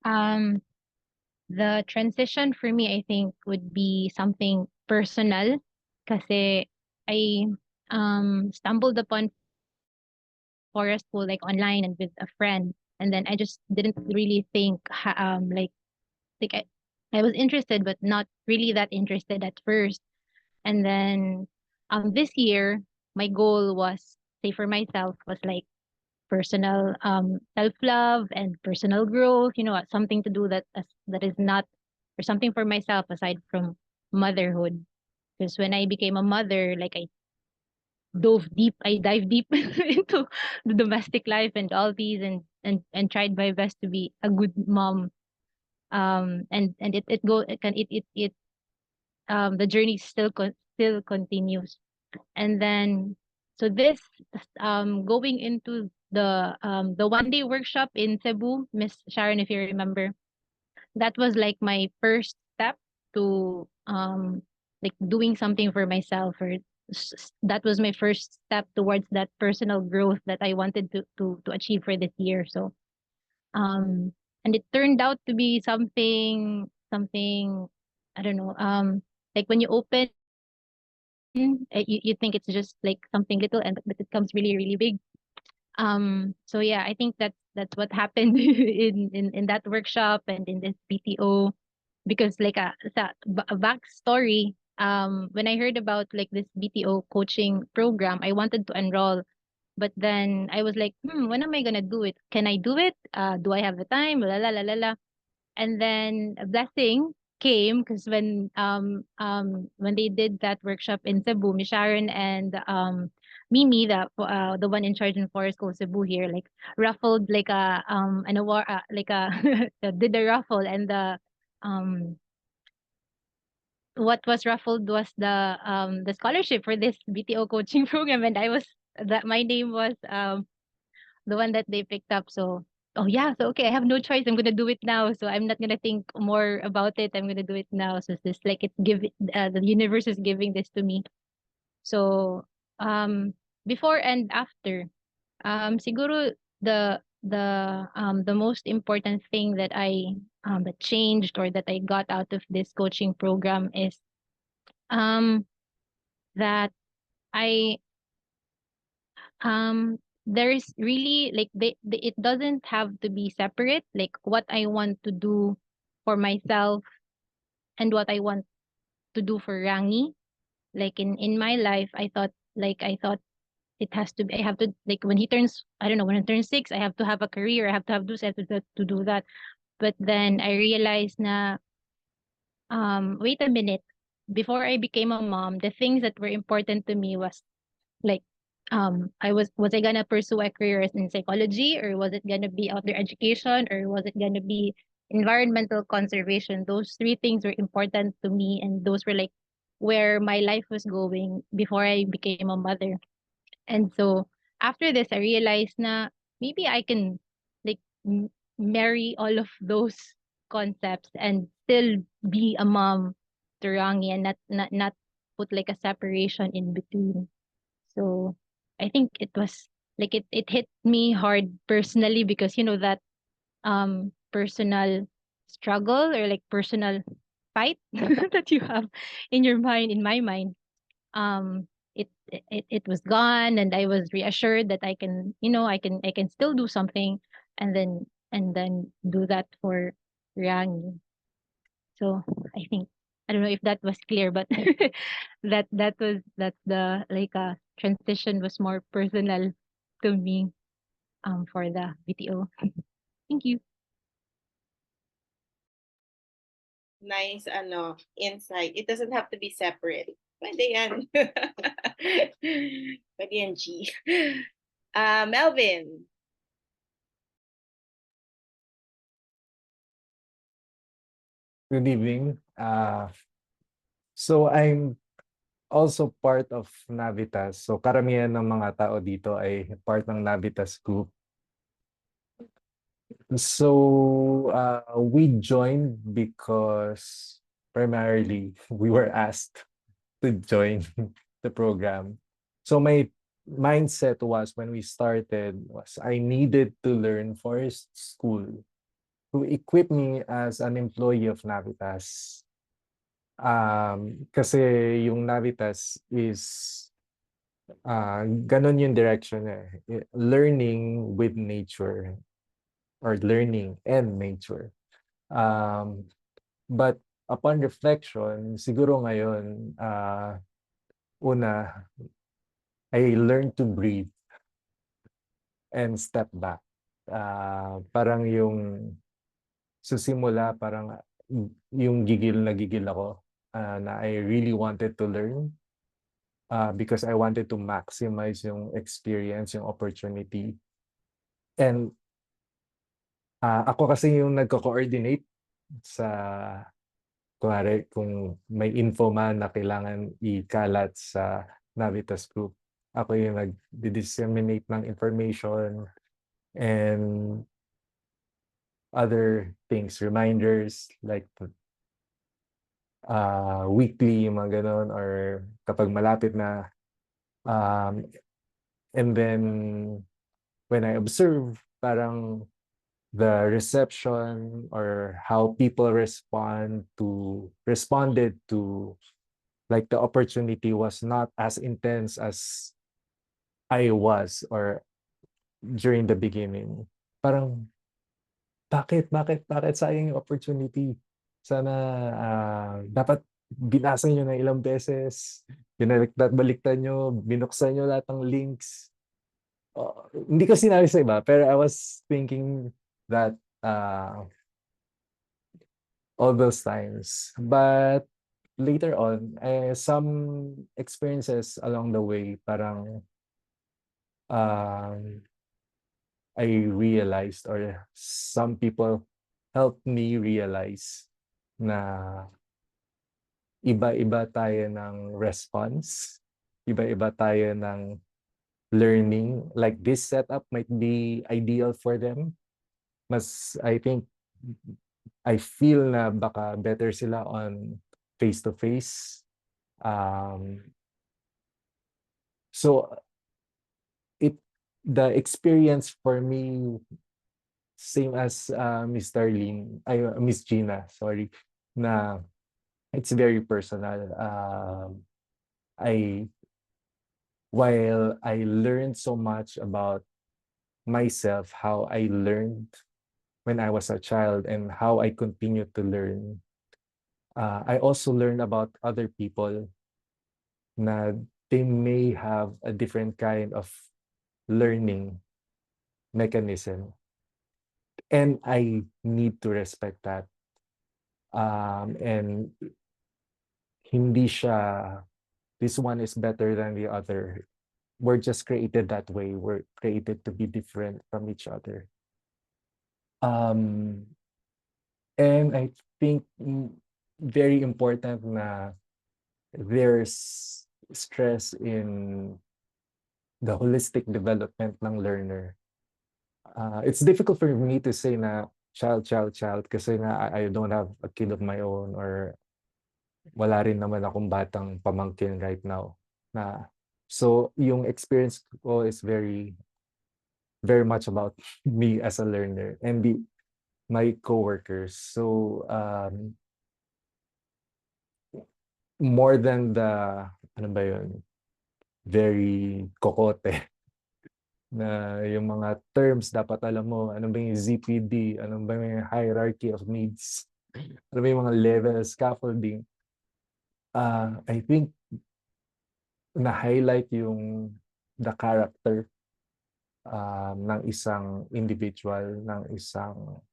The transition for me, I think, would be something personal kasi I stumbled upon forest school like online and with a friend, and then I just didn't really think I was interested but not really that interested at first. And then this year my goal was, say for myself, was like personal self-love and personal growth, something to do that is not, or something for myself aside from motherhood. Because when I became a mother, like I dive deep into the domestic life and all these, and tried my best to be a good mom. And the journey still continues. And then so this going into the 1-day workshop in Cebu, Miss Sharon, if you remember. That was like my first step to like doing something for myself, or that was my first step towards that personal growth that I wanted to achieve for this year. So and it turned out to be something I don't know, like when you open, you think it's just like something little, and but it comes really really big. So yeah, I think that's what happened in that workshop and in this BTO, because like a backstory, when I heard about like this BTO coaching program, I wanted to enroll, but then I was like, when am I gonna do it? Can I do it? Do I have the time? La la la la la. And then a blessing came, because when they did that workshop in Cebu, Miss Sharon and Mimi, the one in charge in Forest School Cebu here, like raffled like an award, like a did a raffle, and um what was raffled was the scholarship for this BTO coaching program, and I was that my name was the one that they picked up. So, oh yeah, so okay, I have no choice. I'm gonna do it now. So I'm not gonna think more about it. I'm gonna do it now. So it's just like the universe is giving this to me. So before and after, siguro the most important thing that I that changed, or that I got out of this coaching program, is um that I there is really like it doesn't have to be separate, like what I want to do for myself and what I want to do for Rangi. Like in my life, I thought it has to be, I have to, like when he turns, I don't know, when he turns 6, I have to have a career, I have to have this, I have to do that. But then I realized na wait a minute, before I became a mom, the things that were important to me was like was I gonna pursue a career in psychology, or was it gonna be outdoor education, or was it gonna be environmental conservation? Those three things were important to me, and those were like where my life was going before I became a mother. And so after this, I realized na maybe I can like marry all of those concepts and still be a mom to Rangi, and not put like a separation in between. So I think it was like it hit me hard personally, because you know that personal struggle, or like personal fight that you have in your mind, in my mind. It was gone, and I was reassured that I can, I can still do something, and then do that for Rangi. So I think, I don't know if that was clear, but that's the like transition was more personal to me for the BTO. Thank you. Nice insight. It doesn't have to be separate. Pwede yan. Pwede yan, G. Melvin. Good evening. So I'm also part of Navitas. So karamihan ng mga tao dito ay part ng Navitas group. So we joined because primarily we were asked to join the program. So my mindset was, when we started, was I needed to learn forest school to equip me as an employee of Navitas. Kasi yung Navitas is ganun yung direction eh. Learning with nature, or learning and nature. But upon reflection, siguro ngayon, una, I learned to breathe and step back. Parang yung sa simula, parang yung gigil na gigil ako, na I really wanted to learn, because I wanted to maximize yung experience, yung opportunity. And ako kasi yung nagko-coordinate sa, kunwari, kung may info man na kailangan ikalat sa Navitas Group. Ako yung nag-disseminate ng information, And other things, reminders like weekly, mga ganon, or kapag malapit na. And then when I observe parang the reception or how people responded to like the opportunity was not as intense as I was or during the beginning. Parang bakit sayang yung opportunity? Sana dapat binasa nyo na ilang beses, baliktad nyo, binuksan nyo lahat ng links. Hindi ko sinabi sa iba, pero I was thinking that all those times. But later on, some experiences along the way, parang I realized or some people helped me realize na iba-iba tayo ng response, iba-iba tayo ng learning. Like this setup might be ideal for them. I feel na baka better sila on face-to-face. So the experience for me, same as Miss Darlene, Miss Gina, sorry, na it's very personal. While I learned so much about myself, how I learned when I was a child and how I continue to learn, I also learned about other people na they may have a different kind of learning mechanism. And I need to respect that. And hindi siya, this one is better than the other. We're just created that way. We're created to be different from each other. And I think very important na there's stress in the holistic development ng learner. It's difficult for me to say na child kasi nga I don't have a kid of my own or wala rin naman akong batang pamangkin right now. So yung experience ko is very much about me as a learner and my coworkers. So more than the ano ba yun, very kokote na yung mga terms dapat alam mo, ano ba yung ZPD, ano ba yung hierarchy of needs, ano ba yung mga level scaffolding. I think na-highlight yung the character ng isang individual, ng isang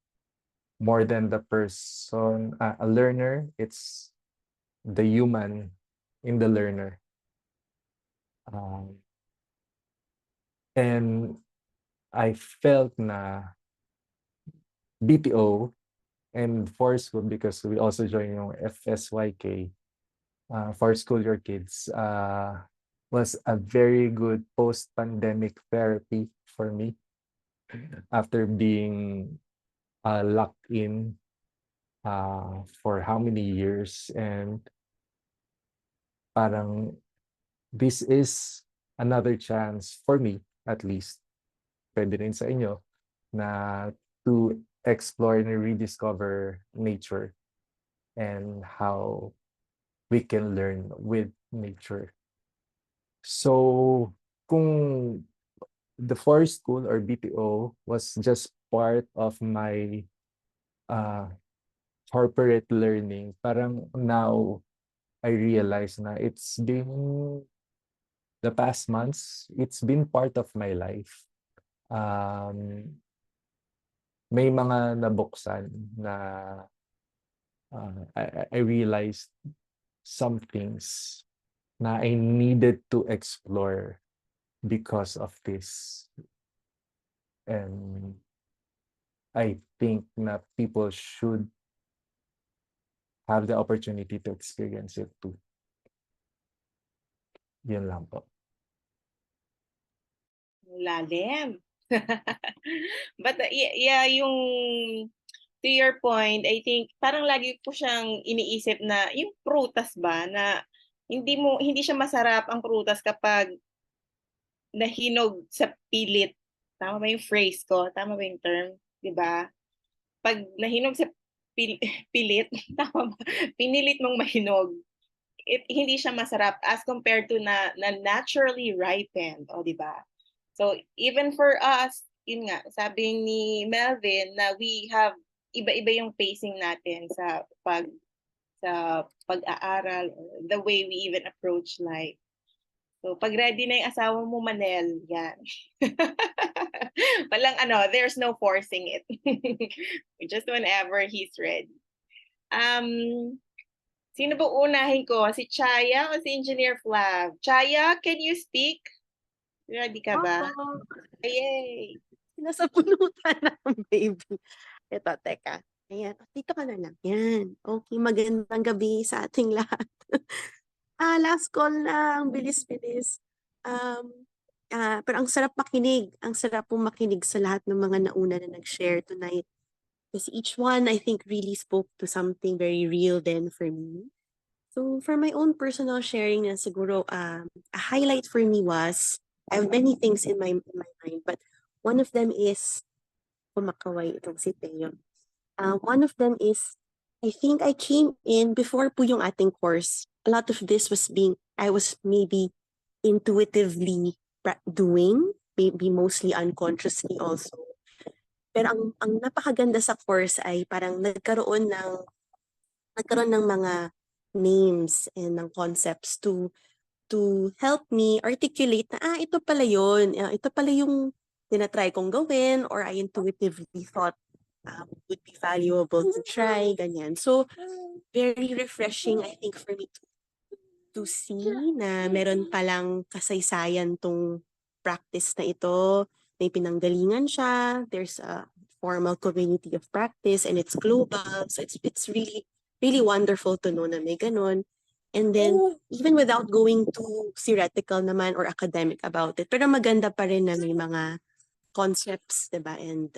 more than the person, a learner, it's the human in the learner. And I felt na BTO and for school, because we also join yung FSYK, for school your kids, was a very good post-pandemic therapy for me after being locked in for how many years, and parang this is another chance for me, at least pwede rin sa inyo, na to explore and rediscover nature and how we can learn with nature. So kung the forest school or BTO was just part of my corporate learning, parang now I realize na it's been the past months, it's been part of my life. May mga nabuksan na I realized some things na I needed to explore because of this. And I think na people should have the opportunity to experience it too. Yun lang po. Lalim. But yeah, yung to your point, I think parang lagi ko siyang iniisip na yung prutas ba na hindi siya masarap ang prutas kapag nahinog sa pilit. Tama ba yung phrase ko? Tama ba yung term? 'Di ba? Pag nahinog sa pilit, tama ba? Pinilit mong mahinog. Hindi siya masarap as compared to na naturally ripened, o 'di ba? So even for us, yun nga, sabi ni Melvin na we have iba-iba yung pacing natin sa pag-aaral, or the way we even approach life. So pag ready na yung asawa mo, Manel, yan. Walang there's no forcing it. Just whenever he's ready. Sino ba unahin ko? Si Chaya o si Engineer Flav? Chaya, can you speak? Ready ka ba? Yay! Nasa punutan ng baby. Ito, teka. Ayan, dito ka na lang. Yan. Okay, magandang gabi sa ating lahat. Last call na, ang bilis-bilis. Pero ang sarap makinig. Ang sarap pong makinig sa lahat ng mga nauna na nag-share tonight. Because each one, I think, really spoke to something very real then for me. So for my own personal sharing na siguro, a highlight for me was, I have many things in my mind, but one of them is, kumakaway itong si Teo. One of them is, I think I came in before po yung ating course. A lot of this I was maybe intuitively doing, maybe mostly unconsciously also. Pero ang napakaganda sa course ay parang nagkaroon ng mga names and ng concepts to help me articulate na ito pala yun, ito pala yung tinatry kong gawin, or I intuitively thought would be valuable to try, ganyan. So very refreshing, I think, for me to see na meron palang kasaysayan tong practice na ito. May pinanggalingan siya, there's a formal community of practice and it's global, so it's really really wonderful to know na may ganun. And then, even without going too theoretical naman or academic about it, pero maganda pa rin na may mga concepts, diba? And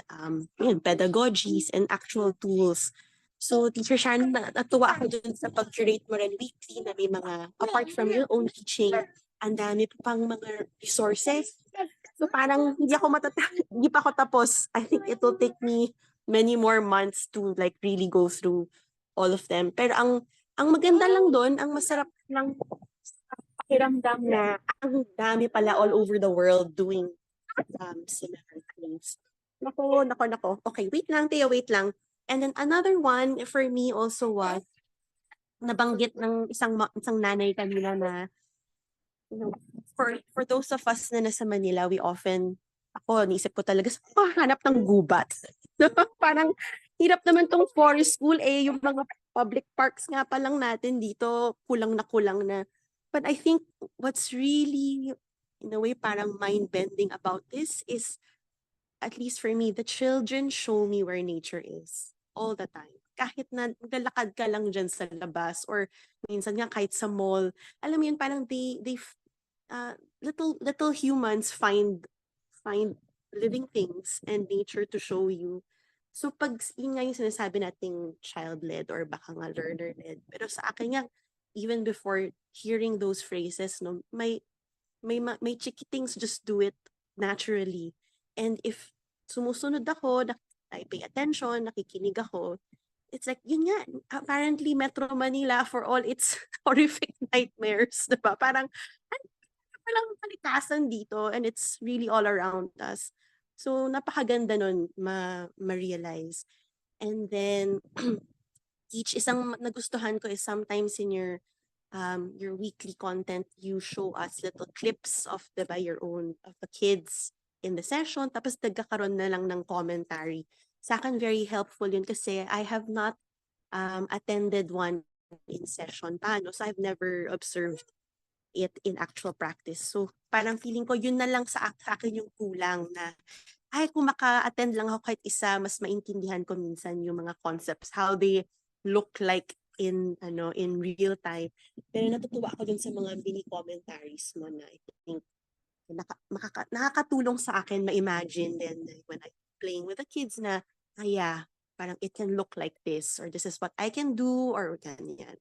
pedagogies and actual tools. So, Teacher Sharon, natuwa ako dun sa pag-curate mo rin weekly na may mga, apart from your own teaching, ang dami pang mga resources. So, parang hindi pa ako tapos. I think it will take me many more months to like really go through all of them. Pero ang maganda lang doon, ang masarap lang pakiramdam na ang dami pala all over the world doing similar things. Nako. Okay, wait lang, Teo, wait lang. And then another one for me also was, nabanggit ng isang nanay kanina na, for those of us na nasa Manila, we often, naisip ko talaga, hanap ng gubat. Parang, hirap naman tong forest school, yung mga public parks nga pa lang natin dito, kulang na. But I think what's really, in a way, parang mind-bending about this is, at least for me, the children show me where nature is all the time. Kahit na naglalakad ka lang dyan sa labas, or minsan nga kahit sa mall, alam mo yun, parang little humans find living things and nature to show you. So pag yun nga yung sinasabi nating child-led or baka nga learner-led, pero sa akin nga, even before hearing those phrases, no, may chikitings just do it naturally. And if sumusunod ako, I pay attention, nakikinig ako, it's like, yun nga, apparently Metro Manila, for all its horrific nightmares, diba? Parang walang kalikasan dito, and it's really all around us. So, napakaganda nun ma-realize. And then, isang nagustuhan ko is sometimes in your weekly content, you show us little clips of your own, of the kids in the session, tapos nagkakaroon na lang ng commentary. Sa akin, very helpful yun kasi I have not attended one in session pa, no? So I've never observed it in actual practice. So parang feeling ko yun na lang sa akin yung kulang na kung maka-attend lang ako kahit isa, mas maintindihan ko minsan yung mga concepts, how they look like in real time. Pero natutuwa ako dun sa mga mini commentaries mo na I think nakakatulong sa akin ma-imagine din when I'm playing with the kids na, yeah, parang it can look like this, or this is what I can do, or ganyan.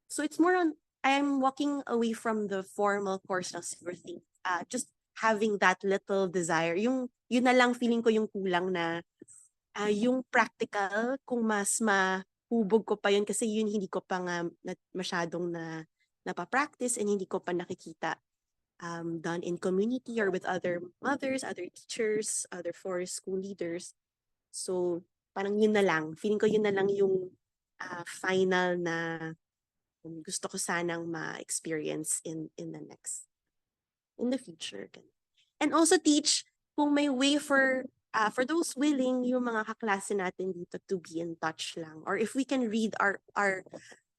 So it's more on, I'm walking away from the formal course ng silver thing. Just having that little desire. Yun na lang feeling ko yung kulang na yung practical, kung mas mahubog ko pa yun kasi yun hindi ko pa nga masyadong napapractice and hindi ko pa nakikita done in community or with other mothers, other teachers, other forest school leaders. So parang yun na lang. Feeling ko yun na lang yung final na gusto ko sanang ma-experience in the future. And also teach kung may way for those willing, yung mga kaklase natin dito to be in touch lang. Or if we can read our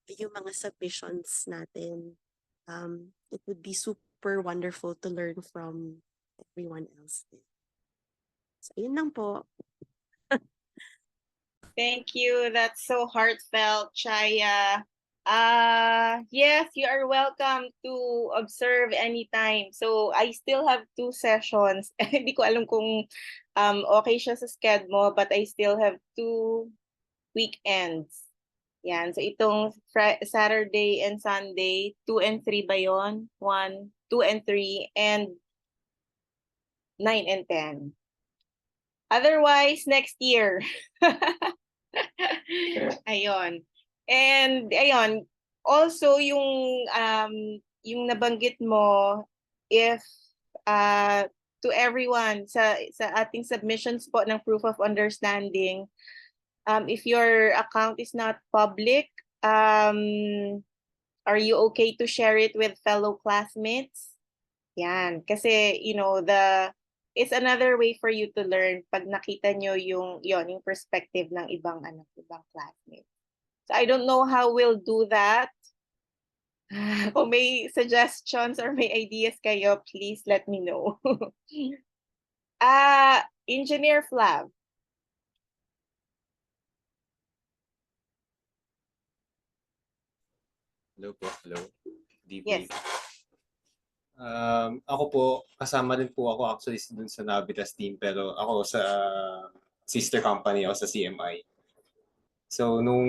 yung mga submissions natin, it would be super wonderful to learn from everyone else. So yun lang po. Thank you. That's so heartfelt, Chaya. Yes, you are welcome to observe anytime. So I still have 2 sessions. Hindi ko alam kung okay siya sa schedule mo, but I still have 2 weekends. Yan. So itong Saturday and Sunday, 2 and 3 ba yun? 1, 2 and 3, and 9 and 10. Otherwise, next year. Ayun. And ayun, also yung nabanggit mo, if to everyone sa ating submissions po ng proof of understanding, if your account is not public, are you okay to share it with fellow classmates? Yan, kasi it's another way for you to learn pag nakita nyo yung perspective ng ibang classmates. So I don't know how we'll do that. Kung may suggestions or may ideas kayo, please let me know. Engineer Flav. Hello po, hello. Yes. Ako po, kasama rin po ako actually dun sa Navitas team, pero ako sa sister company ako sa CMI. So nung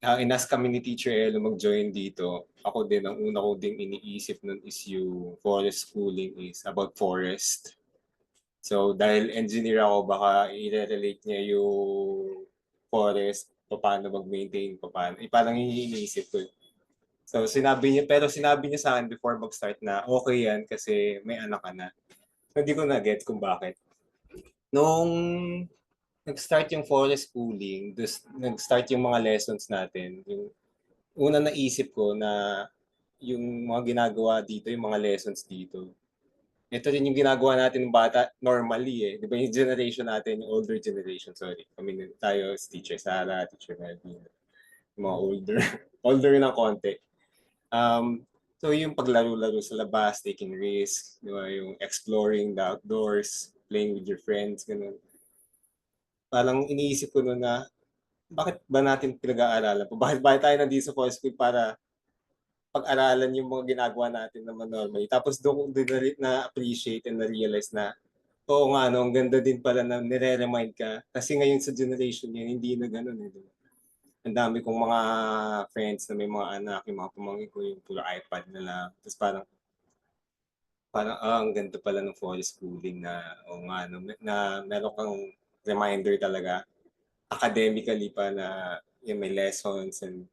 inas kami ni Teacher Elo mag-join dito, ako din, ang una ko ding iniisip nun is yung forest schooling is about forest. So dahil engineer ako, baka i-relate niya yung forest, paano mag-maintain, paano. Parang iniisip ko. So sinabi niya sa akin before mag-start na okay yan kasi may anak ka na. Hindi ko na-get kung bakit. Nung nag-start yung forest schooling, nag-start yung mga lessons natin, yung una naisip ko na yung mga ginagawa dito, yung mga lessons dito. Ito rin yung ginagawa natin ng bata normally eh. Di ba yung generation natin, yung older generation, sorry. Kami tayo, Teacher Sara, Teacher Melvin, mga older ng konti. So yung paglaro-laro sa labas, taking risks, di ba? Yung exploring the outdoors, playing with your friends, ganun. Parang iniisip ko noon na, bakit ba natin pinag-aaralan? Bakit tayo nandito sa forest school para pag-aralan yung mga ginagawa natin naman normally. Tapos doon ko na-appreciate and na-realize na, oo nga, ang ganda din pala na nire-remind ka. Kasi ngayon sa generation yan, hindi na ganun eh. Ang dami kong mga friends na may mga anak, yung mga pamangkin ko, yung puro iPad na lang. Tapos parang ang ganda pala ng forest schooling na, na meron kang reminder talaga, academically pa na yung may lessons and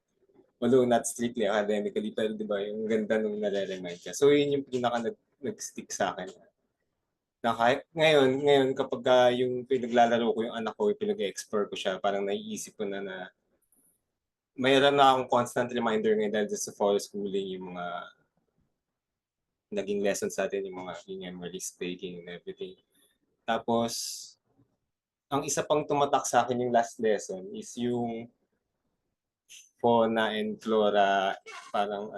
although not strictly academically, pero di ba, yung ganda nung nare-remind ka. So yun yung pinaka nag-stick sa akin. Na kahit ngayon kapag yung pinaglalaro ko yung anak ko, pinag-explore ko siya, parang naiisip ko na mayroon na akong constant reminder ngayon dahil sa forest schooling, yung mga naging lessons sa atin, yung mga risk taking and everything. Tapos, ang isa pang tumatak sa akin yung last lesson is yung fauna and flora, parang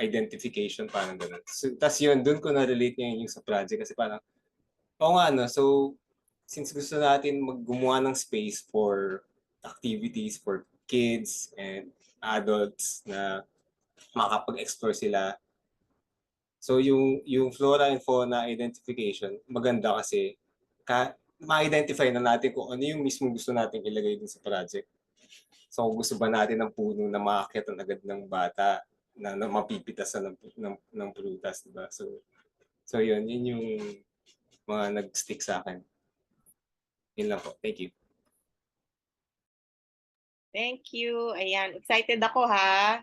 identification, parang gano'n. So, tas yun, dun ko na-relate ngayon yung sa project kasi parang, so since gusto natin gumawa ng space for activities for kids and adults na makakapag-explore sila, So yung flora and fauna identification, maganda kasi ma-identify na natin kung ano yung mismo gusto natin ilagay dun sa project. So kung gusto ba natin ng puno na maakyatan agad ng bata, na mapipitasan ng prutas, diba? So yun yung mga nag-stick sa akin. Yun lang po. Thank you. Thank you. Ayan, excited ako ha.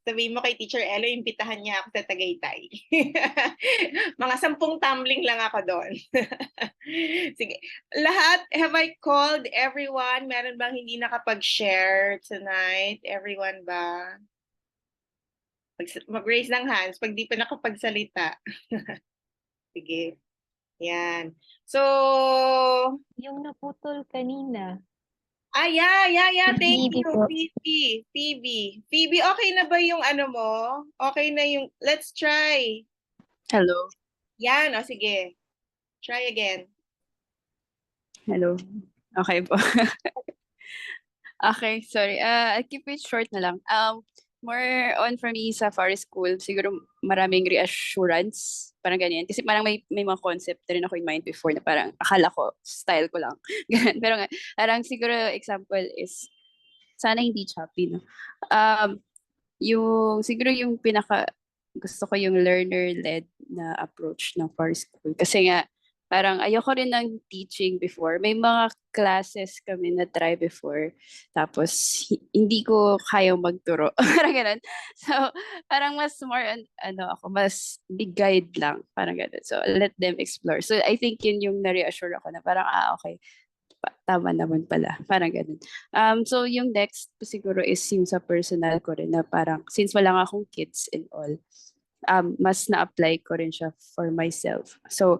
Sabihin mo kay Teacher Elo, imbitahan niya ako sa Tagaytay. Mga 10 tumbling lang ako doon. Sige. Lahat, have I called everyone? Meron bang hindi nakapag-share tonight? Everyone ba? Mag-raise ng hands pag di pa nakapagsalita. Sige. Yan. So, Yung naputol kanina. Yeah. Thank Phoebe you, po. Phoebe, okay na ba yung ano mo? Okay na yung, let's try. Hello. Yan, sige. Try again. Hello. Okay po. Okay, sorry. I'll keep it short na lang. More on for me sa forest school, siguro maraming reassurance, parang ganyan. Kasi parang may mga concept na rin ako in mind before na parang akala ko, style ko lang. Ganun. Pero nga, parang siguro example is, sana hindi choppy, no? Siguro yung gusto ko yung learner-led na approach ng forest school. Kasi nga, parang ayoko rin ng teaching before. May mga classes kami na try before. Tapos, hindi ko kayang magturo. Parang ganun. So, parang mas more mas big guide lang. Parang ganun. So, let them explore. So, I think yun yung na-reassure ako na parang, okay, tama naman pala. Parang ganun. So, yung next siguro is yung sa personal ko rin na parang, since wala nga akong kids and all, mas na-apply ko rin siya for myself. So,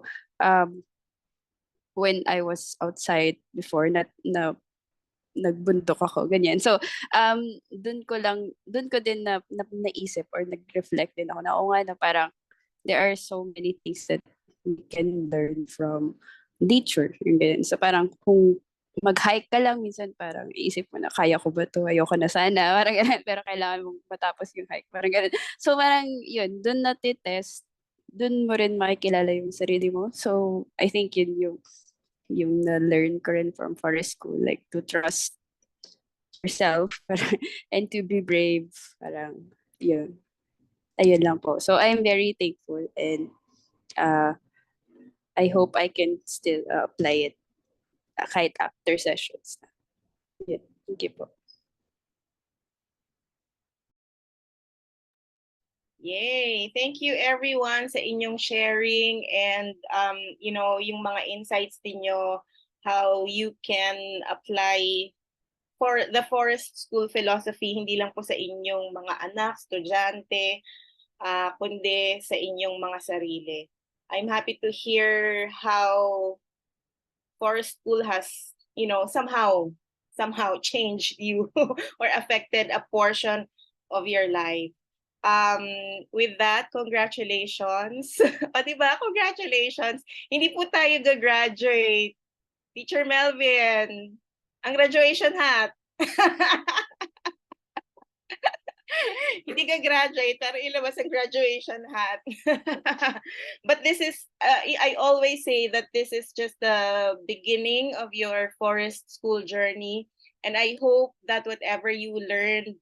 when I was outside before, nagbundok ako, ganyan. So, dun ko din naisip or nag-reflect din ako na, oo nga na parang, there are so many things that we can learn from nature. Yung ganyan. So, parang kung mag-hike ka lang, minsan parang iisip mo na, kaya ko ba to? Ayoko na sana. Parang ganun. Pero kailangan mong matapos yung hike. Parang ganun. So, parang yun, dun natitest, dun mo rin makikilala yung sarili mo. So, I think yun yung na-learn ko rin from forest school, like to trust yourself and to be brave. Parang, yun. Ayun lang po. So, I'm very thankful and I hope I can still apply it kahit after sessions. Yun. Thank you po. Yay! Thank you everyone sa inyong sharing and yung mga insights niyo how you can apply for the forest school philosophy hindi lang po sa inyong mga anak, estudyante, kundi sa inyong mga sarili. I'm happy to hear how forest school has, somehow changed you or affected a portion of your life. With that, congratulations. O diba? Congratulations. Hindi po tayo gagraduate. Teacher Melvin, ang graduation hat. Hindi ka graduate, pero ilabas ang graduation hat. But this is, I always say that this is just the beginning of your forest school journey. And I hope that whatever you learned,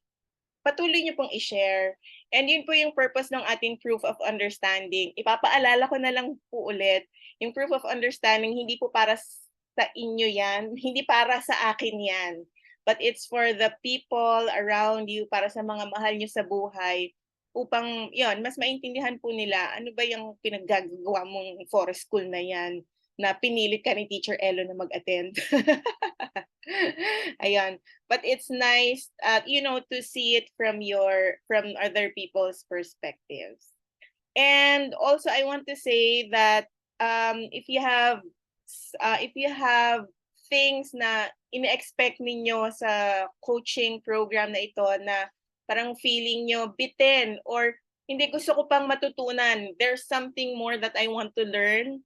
patuloy niyo pong i-share. And yun po yung purpose ng ating proof of understanding. Ipapaalala ko na lang po ulit, yung proof of understanding, hindi po para sa inyo yan, hindi para sa akin yan. But it's for the people around you, para sa mga mahal nyo sa buhay, upang yon mas maintindihan po nila ano ba yung pinaggagawa mong forest school na yan, na pinilit ka ni Teacher Elo na mag-attend. Ayun. But it's nice, to see it from other people's perspectives. And also, I want to say that if you have things na ina-expect ninyo sa coaching program na ito na parang feeling nyo bitin or hindi gusto ko pang matutunan, there's something more that I want to learn,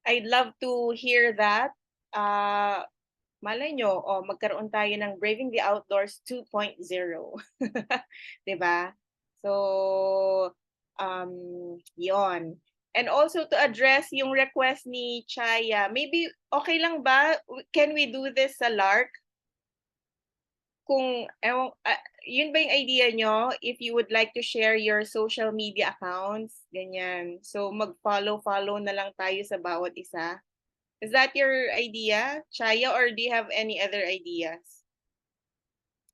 I'd love to hear that. Malay nyo, magkaroon tayo ng Braving the Outdoors 2.0. Diba? So, Yon. And also to address yung request ni Chaya, maybe okay lang ba? Can we do this sa LARC? Kung, yun ba yung idea nyo? If you would like to share your social media accounts, ganyan. So mag-follow na lang tayo sa bawat isa. Is that your idea, Chaya, or do you have any other ideas?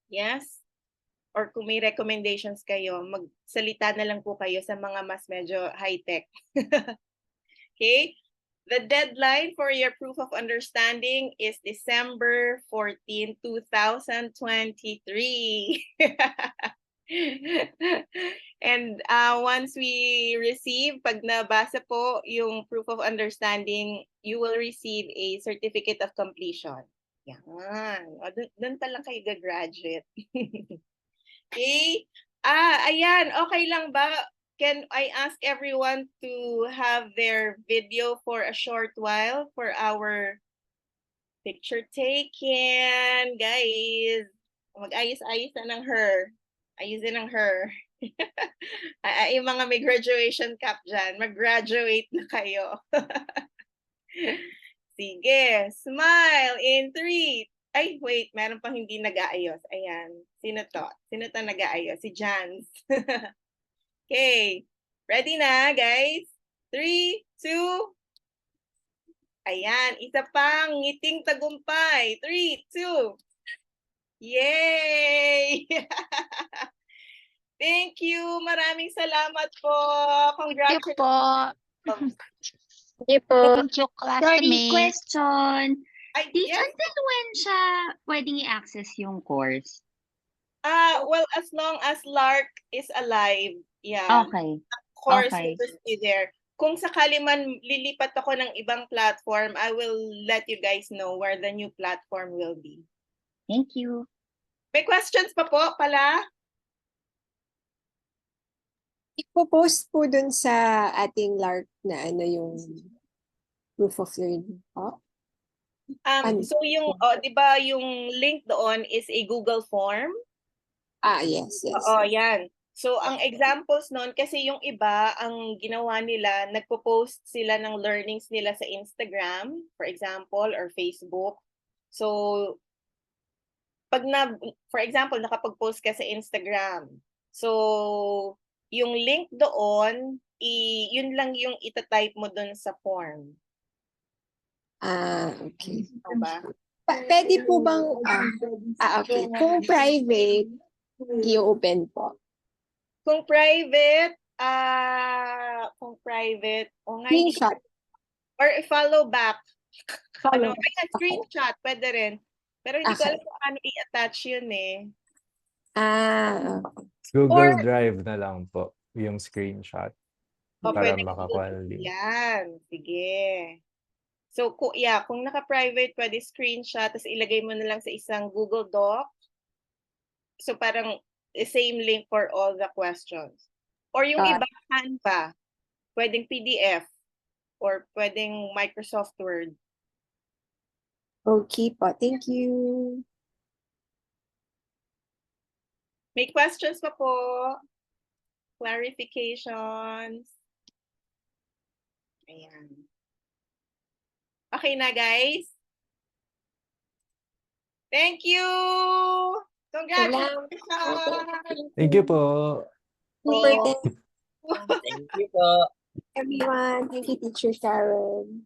Yes? Or kung may recommendations kayo, magsalita na lang po kayo sa mga mas medyo high-tech. Okay? The deadline for your proof of understanding is December 14, 2023. And once we receive, pag nabasa po yung proof of understanding, you will receive a certificate of completion. Yan. Doon pa lang kayo gagraduate. Okay? Ayan. Okay lang ba? Can I ask everyone to have their video for a short while for our picture taken? Guys, mag-ayos-ayos na ng her. Ayusin ng her. Yung mga may graduation cap dyan, mag-graduate na kayo. Sige, smile in 3. Ay, wait, meron pang hindi nag-aayos. Ayan. Sino to? Sino to nag-aayos? Si Jans. Okay. Ready na, guys? 3, 2. Ayan. Isa pang ngiting tagumpay. 3, 2. Yay! Thank you. Maraming salamat po. Congratulations. Thank you po. Thank you, Sorry, classmates. question. Yes. Until when siya pwedeng i-access yung course? Well, as long as LARC is alive, yeah. Okay. Course Okay. will be there. Kung sakali man lilipat ako ng ibang platform, I will let you guys know where the new platform will be. Thank you. May questions pa po pala? Ipo-post po dun sa ating LARC na ano yung proof of learning po. So yung, di ba yung link doon is a Google form? Yes. Oo, yan. So, ang examples nun, kasi yung iba, ang ginawa nila, nagpo-post sila ng learnings nila sa Instagram, for example, or Facebook. So, for example, nakapag-post ka sa Instagram. So, yung link doon, yun lang yung itatype mo doon sa form. Okay. Diba? Pwede po bang, okay. Kung private, i-open po. Kung private, Screenshot. Or follow back. Follow. Screenshot, pwede rin. Pero hindi ko alam kung ano i-attach yun eh. Google Drive na lang po yung screenshot para Pwede makakuha ng link. yan. Sige. So, kung naka-private, pwede screenshot, tapos ilagay mo na lang sa isang Google Doc. So, parang same link for all the questions. Or yung iba, Canva. Pwedeng PDF. Or pwedeng Microsoft Word. Okay po. Thank you. May questions pa po? Clarifications? Ayan. Okay na, guys? Thank you! Congratulations! Thank you po. Thank you Thank you po. everyone. Thank you, Teacher Sharon.